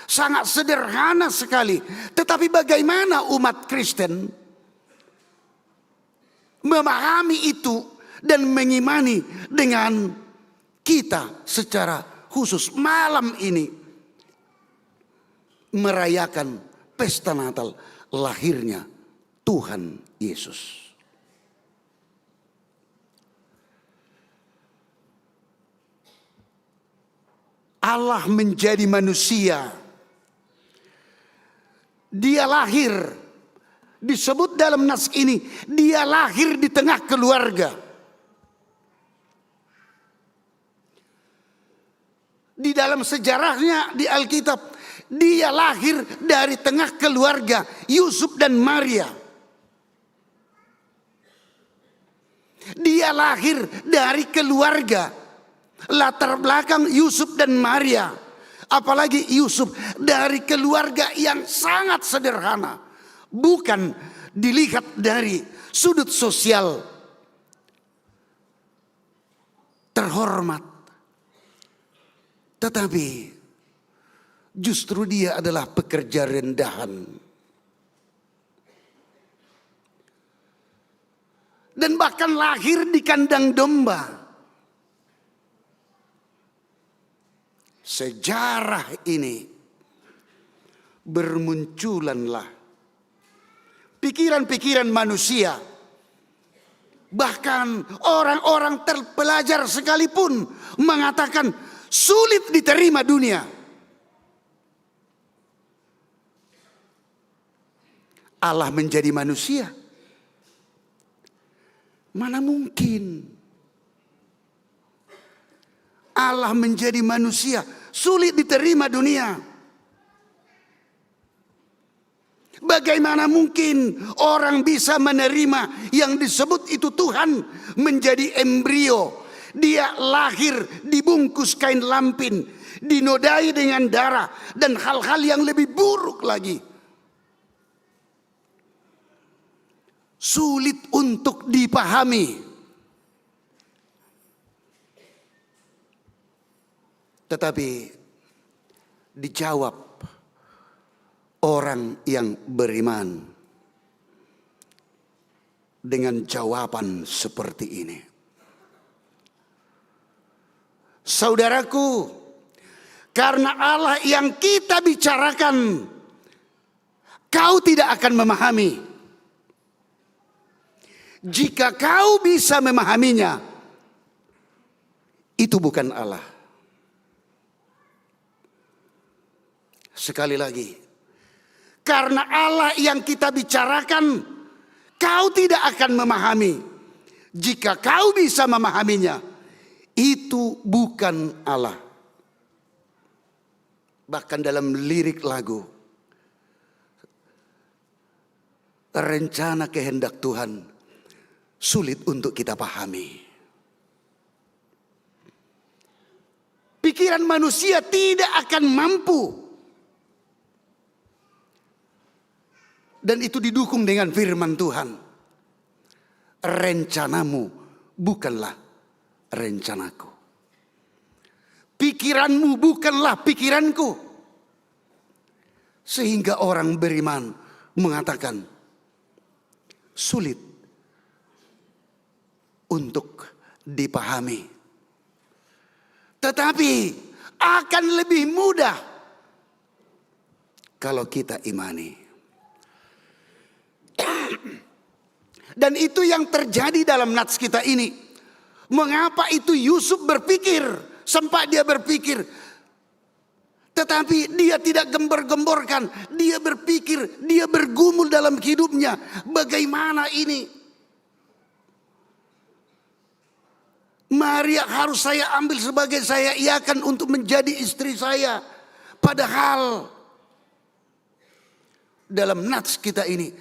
Sangat sederhana sekali. Tetapi bagaimana umat Kristen memahami itu dan mengimani dengan kita secara khusus malam ini merayakan pesta Natal lahirnya Tuhan Yesus. Allah menjadi manusia. Dia lahir. Disebut dalam nas ini, dia lahir di tengah keluarga. Di dalam sejarahnya di Alkitab, dia lahir dari tengah keluarga Yusuf dan Maria. Dia lahir dari keluarga latar belakang Yusuf dan Maria. Apalagi Yusuf dari keluarga yang sangat sederhana. Bukan dilihat dari sudut sosial terhormat. Tetapi justru dia adalah pekerja rendahan. Dan bahkan lahir di kandang domba. Sejarah ini bermunculanlah pikiran-pikiran manusia. Bahkan orang-orang terpelajar sekalipun mengatakan sulit diterima dunia. Allah menjadi manusia. Mana mungkin Allah menjadi manusia, sulit diterima dunia. Bagaimana mungkin orang bisa menerima yang disebut itu Tuhan menjadi embrio. Dia lahir dibungkus kain lampin, dinodai dengan darah, dan hal-hal yang lebih buruk lagi. Sulit untuk dipahami. Tetapi dijawab orang yang beriman dengan jawaban seperti ini. Saudaraku, karena Allah yang kita bicarakan, kau tidak akan memahami. Jika kau bisa memahaminya, itu bukan Allah. Sekali lagi, karena Allah yang kita bicarakan, kau tidak akan memahami. Jika kau bisa memahaminya, itu bukan Allah. Bahkan dalam lirik lagu, rencana kehendak Tuhan sulit untuk kita pahami. Pikiran manusia tidak akan mampu. Dan itu didukung dengan firman Tuhan. Rencanamu bukanlah rencanaku. Pikiranmu bukanlah pikiranku. Sehingga orang beriman mengatakan sulit untuk dipahami. Tetapi akan lebih mudah kalau kita imani. Dan itu yang terjadi dalam nats kita ini. Mengapa itu Yusuf berpikir, sempat dia berpikir, tetapi dia tidak gembar-gemborkan. Dia berpikir, dia bergumul dalam hidupnya. Bagaimana ini? Maria harus saya ambil sebagai saya iakan untuk menjadi istri saya. Padahal dalam nats kita ini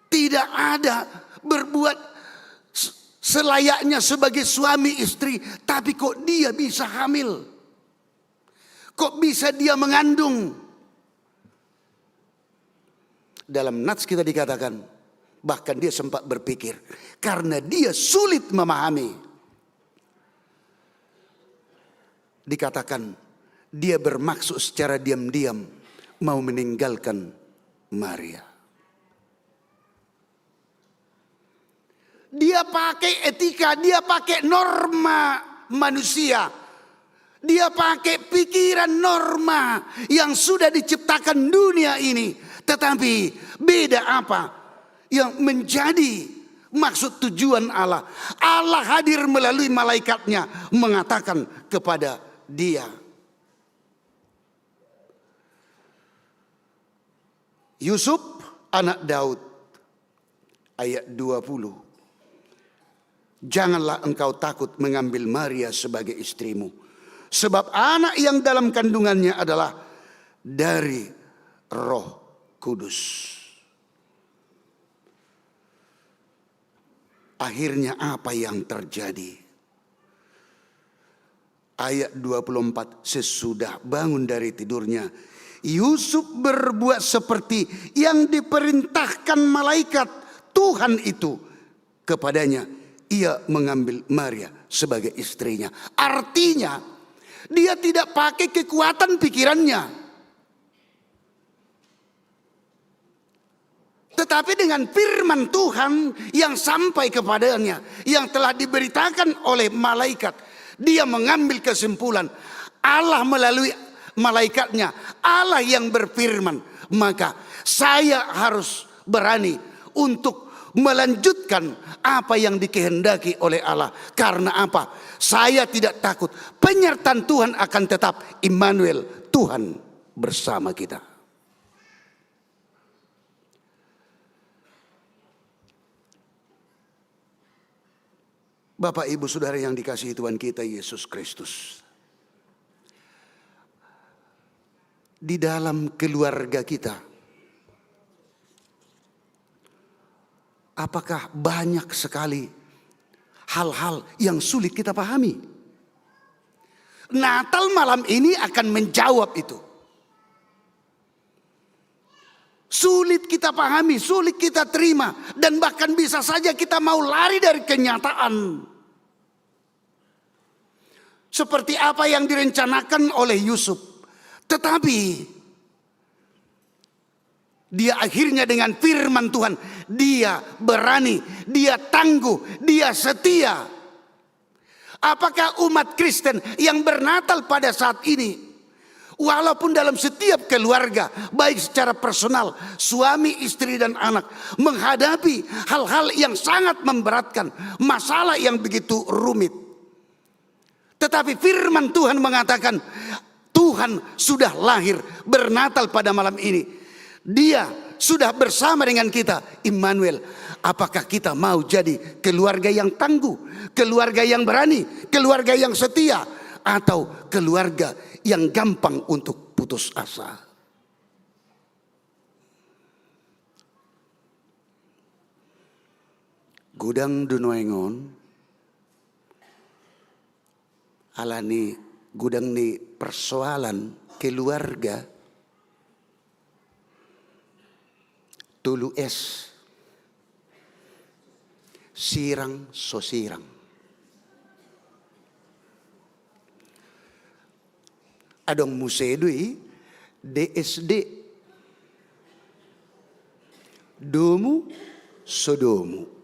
tidak ada berbuat selayaknya sebagai suami istri. Tapi kok dia bisa hamil? Kok bisa dia mengandung? Dalam nats kita dikatakan, bahkan dia sempat berpikir, karena dia sulit memahami. Dikatakan, dia bermaksud secara diam-diam mau meninggalkan Maria. Dia pakai etika, dia pakai norma manusia. Dia pakai pikiran norma yang sudah diciptakan dunia ini. Tetapi beda apa yang menjadi maksud tujuan Allah. Allah hadir melalui malaikatnya mengatakan kepada dia. Yusuf anak Daud ayat 20. Janganlah engkau takut mengambil Maria sebagai istrimu. Sebab anak yang dalam kandungannya adalah dari Roh Kudus. Akhirnya apa yang terjadi? Ayat 24, sesudah bangun dari tidurnya, Yusuf berbuat seperti yang diperintahkan malaikat Tuhan itu kepadanya. Ia mengambil Maria sebagai istrinya. Artinya dia tidak pakai kekuatan pikirannya. Tetapi dengan firman Tuhan yang sampai kepadanya, yang telah diberitakan oleh malaikat, dia mengambil kesimpulan. Allah melalui malaikatnya, Allah yang berfirman. Maka saya harus berani untuk melanjutkan apa yang dikehendaki oleh Allah. Karena apa? Saya tidak takut. Penyertaan Tuhan akan tetap. Immanuel, Tuhan bersama kita. Bapak, Ibu, Saudara yang dikasihi Tuhan kita Yesus Kristus. Di dalam keluarga kita, apakah banyak sekali hal-hal yang sulit kita pahami? Natal malam ini akan menjawab itu. Sulit kita pahami, sulit kita terima, dan bahkan bisa saja kita mau lari dari kenyataan. Seperti apa yang direncanakan oleh Yusuf. Tetapi dia akhirnya dengan firman Tuhan, dia berani, dia tangguh, dia setia. Apakah umat Kristen yang bernatal pada saat ini, walaupun dalam setiap keluarga, baik secara personal, suami, istri, dan anak, menghadapi hal-hal yang sangat memberatkan, masalah yang begitu rumit. Tetapi firman Tuhan mengatakan, Tuhan sudah lahir bernatal pada malam ini. Dia sudah bersama dengan kita, Immanuel. Apakah kita mau jadi keluarga yang tangguh, keluarga yang berani, keluarga yang setia, atau keluarga yang gampang untuk putus asa? Gudang Dunoengon alani gudang ni persoalan keluarga tulu es sirang so sirang. Adong musedui DSD domu sodomu.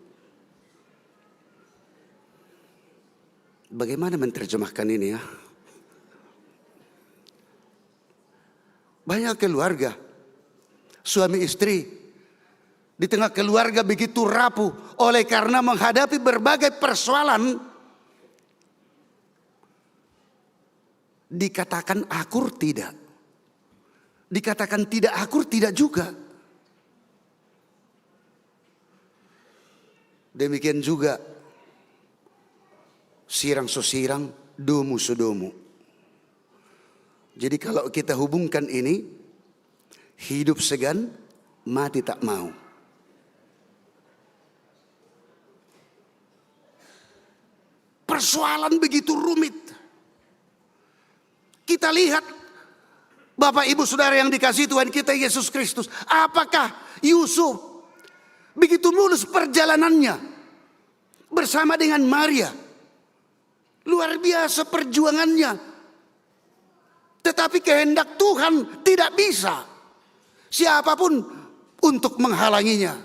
Bagaimana menerjemahkan ini ya? Banyak keluarga, suami istri, di tengah keluarga begitu rapuh oleh karena menghadapi berbagai persoalan. Dikatakan akur tidak, dikatakan tidak akur tidak juga. Demikian juga sirang so sirang, domu so domu. Jadi kalau kita hubungkan ini, hidup segan, mati tak mau. Persoalan begitu rumit. Kita lihat Bapak Ibu Saudara yang dikasihi Tuhan kita Yesus Kristus. Apakah Yusuf begitu mulus perjalanannya bersama dengan Maria? Luar biasa perjuangannya. Tetapi kehendak Tuhan tidak bisa siapapun untuk menghalanginya.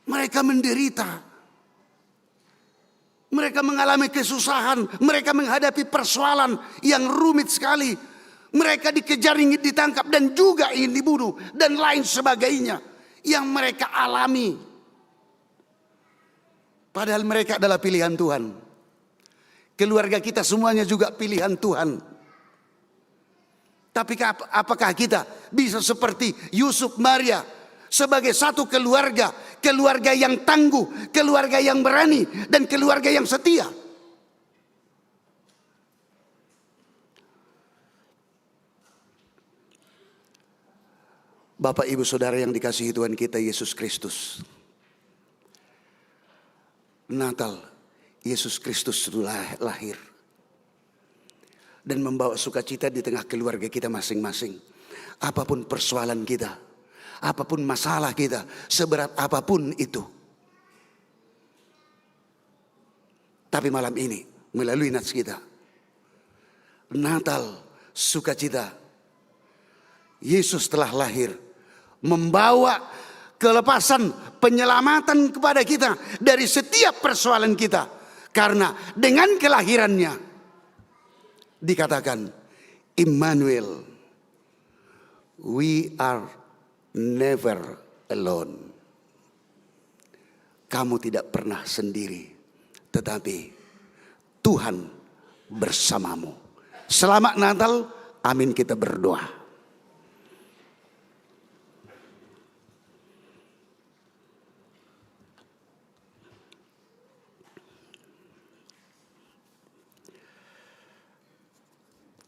Mereka menderita. Mereka mengalami kesusahan. Mereka menghadapi persoalan yang rumit sekali. Mereka dikejar, ingin ditangkap, dan juga ingin dibunuh, dan lain sebagainya yang mereka alami. Padahal mereka adalah pilihan Tuhan. Keluarga kita semuanya juga pilihan Tuhan. Tapi apakah kita bisa seperti Yusuf, Maria, sebagai satu keluarga, keluarga yang tangguh, keluarga yang berani, dan keluarga yang setia? Bapak Ibu Saudara yang dikasihi Tuhan kita Yesus Kristus. Natal, Yesus Kristus sudah lahir dan membawa sukacita di tengah keluarga kita masing-masing. Apapun persoalan kita, apapun masalah kita, seberat apapun itu. Tapi malam ini melalui nats kita, Natal, sukacita, Yesus telah lahir, membawa kelepasan, penyelamatan kepada kita dari setiap persoalan kita. Karena dengan kelahirannya dikatakan, Immanuel, we are never alone. Kamu tidak pernah sendiri, tetapi Tuhan bersamamu. Selamat Natal, amin, kita berdoa.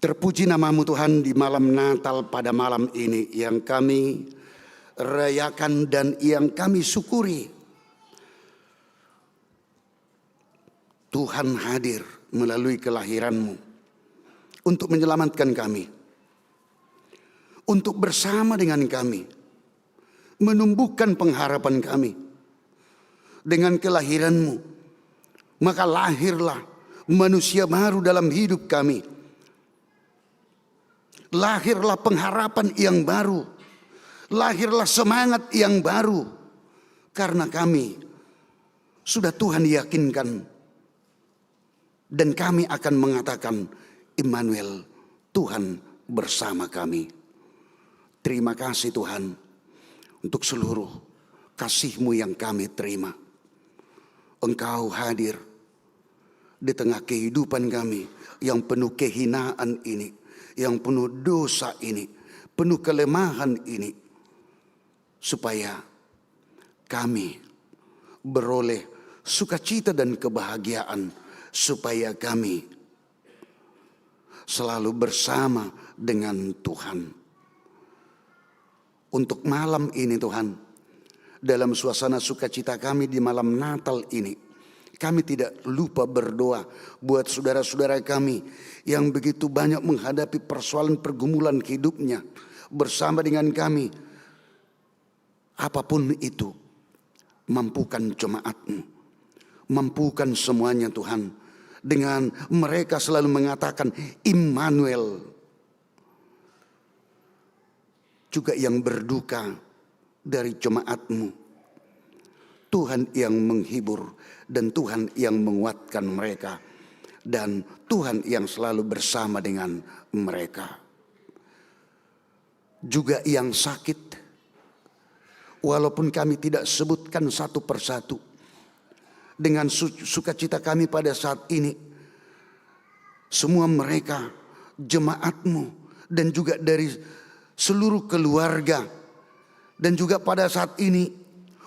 Terpuji namamu Tuhan di malam Natal pada malam ini yang kami rayakan dan yang kami syukuri. Tuhan hadir melalui kelahiranmu untuk menyelamatkan kami, untuk bersama dengan kami, menumbuhkan pengharapan kami. Dengan kelahiranmu, maka lahirlah manusia baru dalam hidup kami. Lahirlah pengharapan yang baru. Lahirlah semangat yang baru. Karena kami sudah Tuhan yakinkan. Dan kami akan mengatakan, Immanuel, Tuhan bersama kami. Terima kasih Tuhan untuk seluruh kasih-Mu yang kami terima. Engkau hadir di tengah kehidupan kami yang penuh kehinaan ini, yang penuh dosa ini, penuh kelemahan ini, supaya kami beroleh sukacita dan kebahagiaan, supaya kami selalu bersama dengan Tuhan. Untuk malam ini Tuhan, dalam suasana sukacita kami di malam Natal ini, kami tidak lupa berdoa buat saudara-saudara kami yang begitu banyak menghadapi persoalan pergumulan hidupnya bersama dengan kami. Apapun itu, mampukan jemaat-Mu, mampukan semuanya Tuhan. Dengan mereka selalu mengatakan Immanuel. Juga yang berduka dari jemaat-Mu, Tuhan yang menghibur dan Tuhan yang menguatkan mereka. Dan Tuhan yang selalu bersama dengan mereka. Juga yang sakit, walaupun kami tidak sebutkan satu persatu, dengan sukacita kami pada saat ini, semua mereka jemaat-Mu dan juga dari seluruh keluarga, dan juga pada saat ini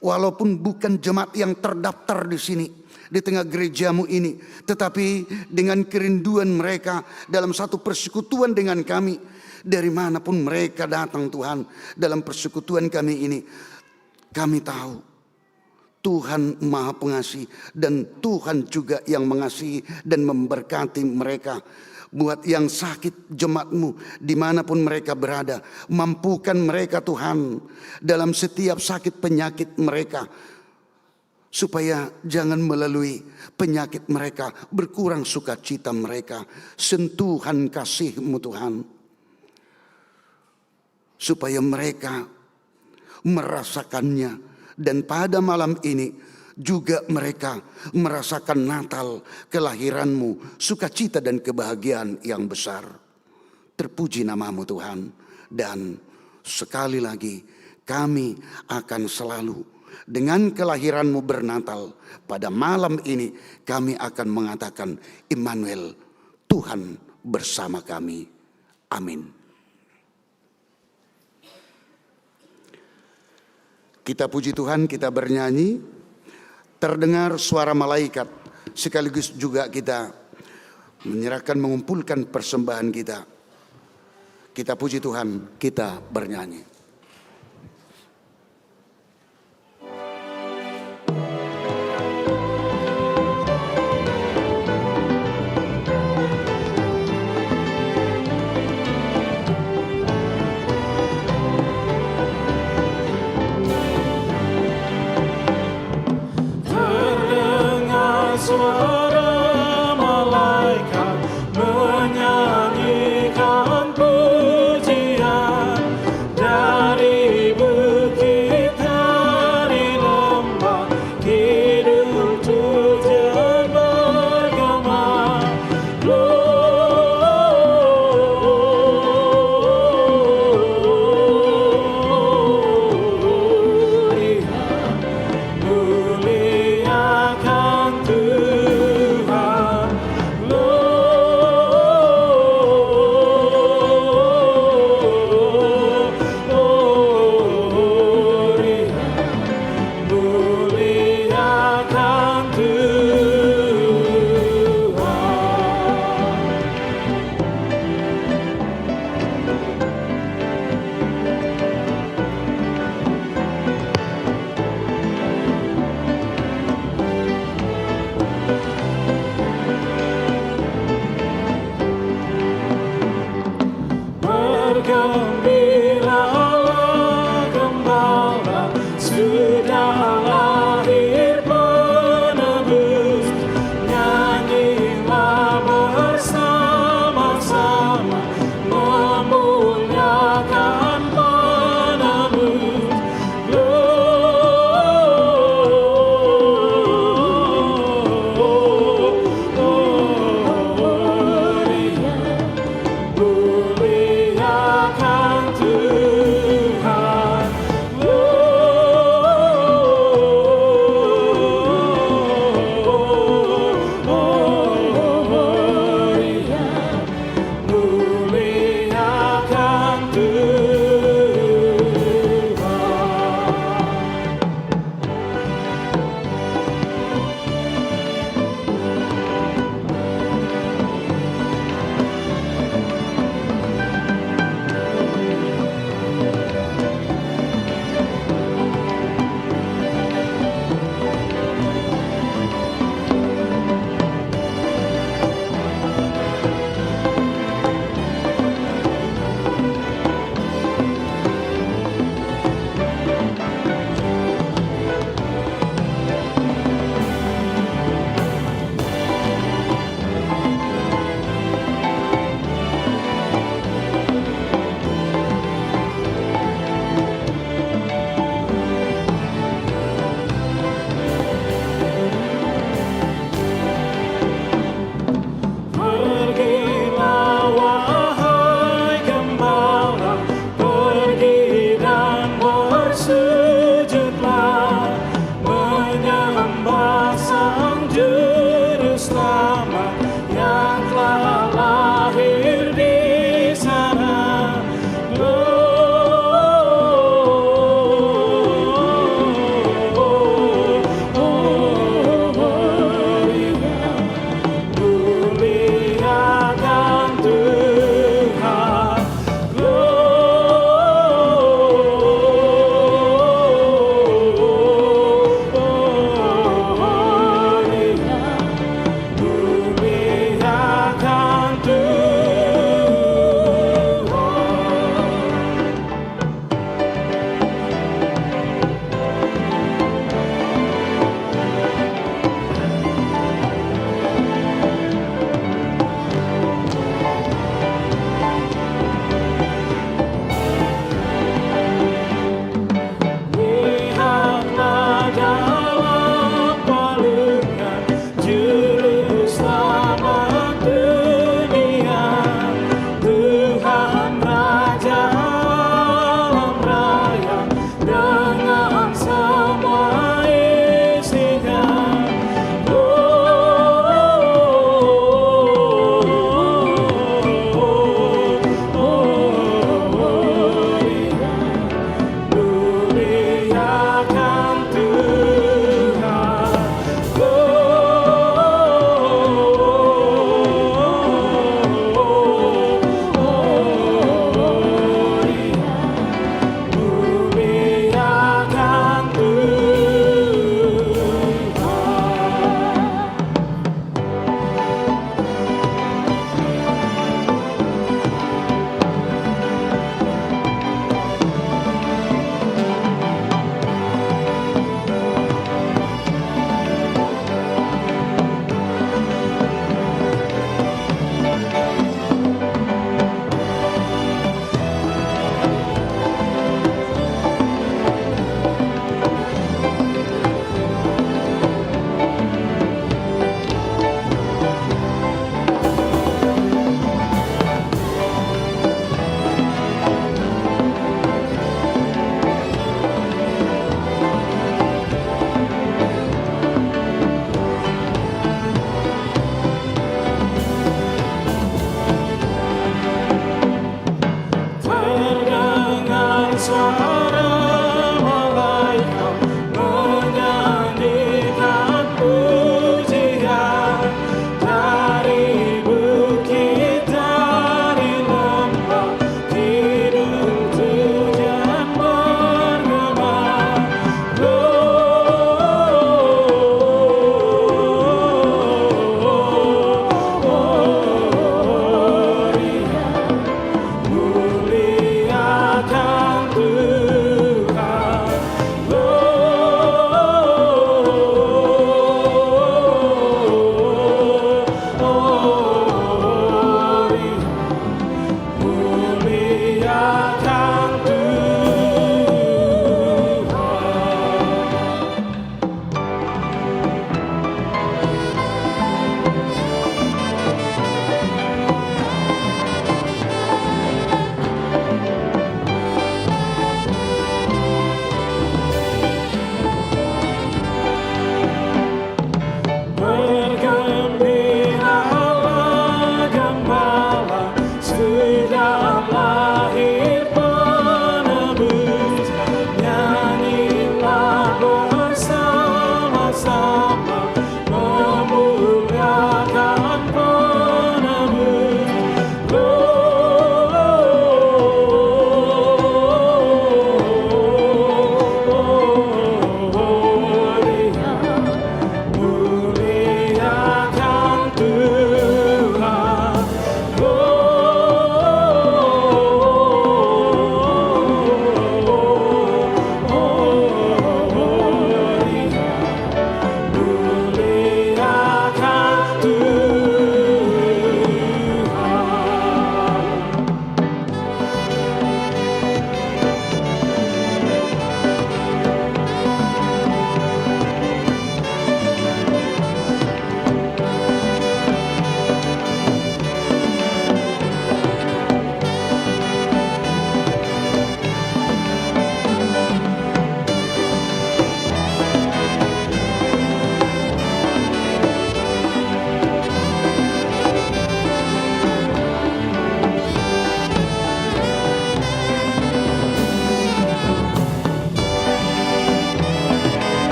walaupun bukan jemaat yang terdaftar di sini di tengah gereja-Mu ini, tetapi dengan kerinduan mereka dalam satu persekutuan dengan kami, dari manapun mereka datang Tuhan dalam persekutuan kami ini, kami tahu Tuhan Maha Pengasih dan Tuhan juga yang mengasihi dan memberkati mereka. Buat yang sakit jemaat-Mu dimanapun mereka berada, mampukan mereka Tuhan dalam setiap sakit penyakit mereka, supaya jangan melalui penyakit mereka berkurang sukacita mereka. Sentuhan kasih-Mu Tuhan, supaya mereka merasakannya. Dan pada malam ini juga mereka merasakan Natal, kelahiran-Mu, sukacita dan kebahagiaan yang besar. Terpuji namamu Tuhan. Dan sekali lagi kami akan selalu dengan kelahiran-Mu bernatal. Pada malam ini kami akan mengatakan Immanuel, Tuhan bersama kami. Amin. Kita puji Tuhan, kita bernyanyi, terdengar suara malaikat, sekaligus juga kita menyerahkan, mengumpulkan persembahan kita. Kita puji Tuhan, kita bernyanyi. Suara malaikat menyanyikan pujian.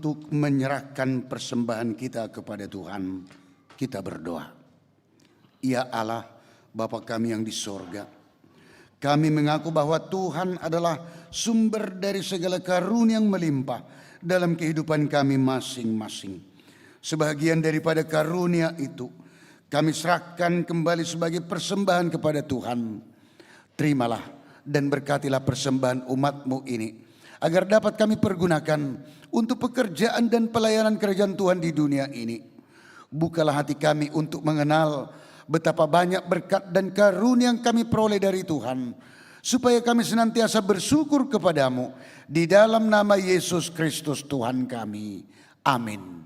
untuk menyerahkan persembahan kita kepada Tuhan, kita berdoa. Ya Allah, Bapa kami yang di sorga, kami mengaku bahwa Tuhan adalah sumber dari segala karunia yang melimpah dalam kehidupan kami masing-masing. Sebagian daripada karunia itu kami serahkan kembali sebagai persembahan kepada Tuhan. Terimalah dan berkatilah persembahan umat-Mu ini, agar dapat kami pergunakan untuk pekerjaan dan pelayanan kerajaan Tuhan di dunia ini. Bukalah hati kami untuk mengenal betapa banyak berkat dan karunia yang kami peroleh dari Tuhan, supaya kami senantiasa bersyukur kepadamu di dalam nama Yesus Kristus Tuhan kami. Amin.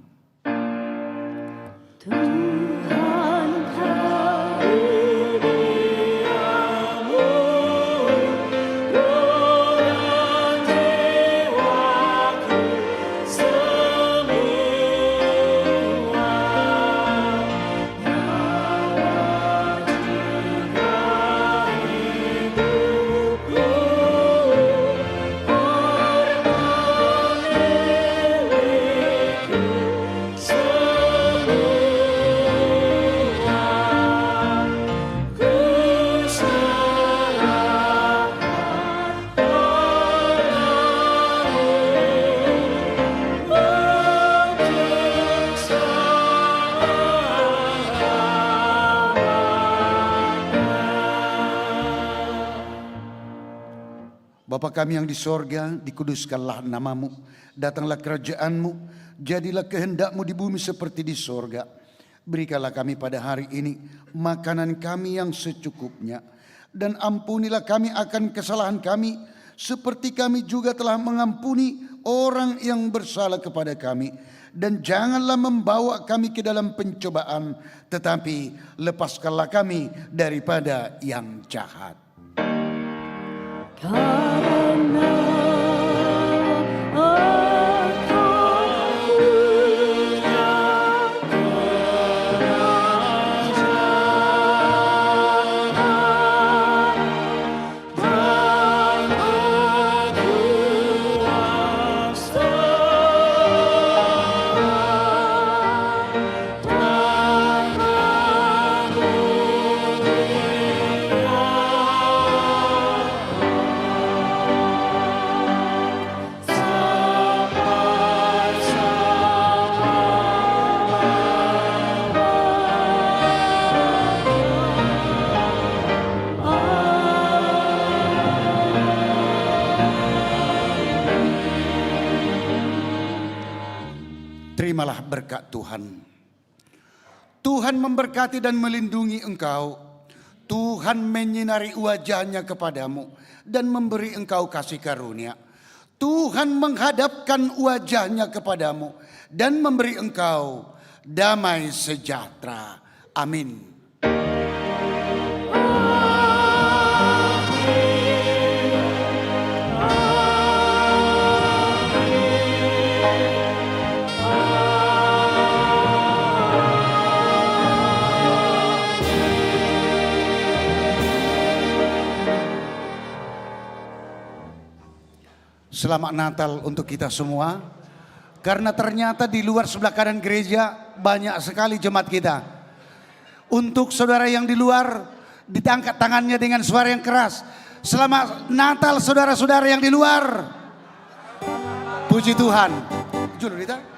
Bapa kami yang di sorga, dikuduskanlah namamu, datanglah kerajaanmu, jadilah kehendakmu di bumi seperti di sorga. Berikanlah kami pada hari ini makanan kami yang secukupnya, dan ampunilah kami akan kesalahan kami, seperti kami juga telah mengampuni orang yang bersalah kepada kami. Dan janganlah membawa kami ke dalam pencobaan, tetapi lepaskanlah kami daripada yang jahat. Karena terimalah berkat Tuhan. Tuhan memberkati dan melindungi engkau. Tuhan menyinari wajahnya kepadamu dan memberi engkau kasih karunia. Tuhan menghadapkan wajahnya kepadamu dan memberi engkau damai sejahtera. Amin. Selamat Natal untuk kita semua. Karena ternyata di luar sebelah kanan gereja banyak sekali jemaat kita. Untuk saudara yang di luar, diangkat tangannya dengan suara yang keras. Selamat Natal saudara-saudara yang di luar. Puji Tuhan. Jul, Rita.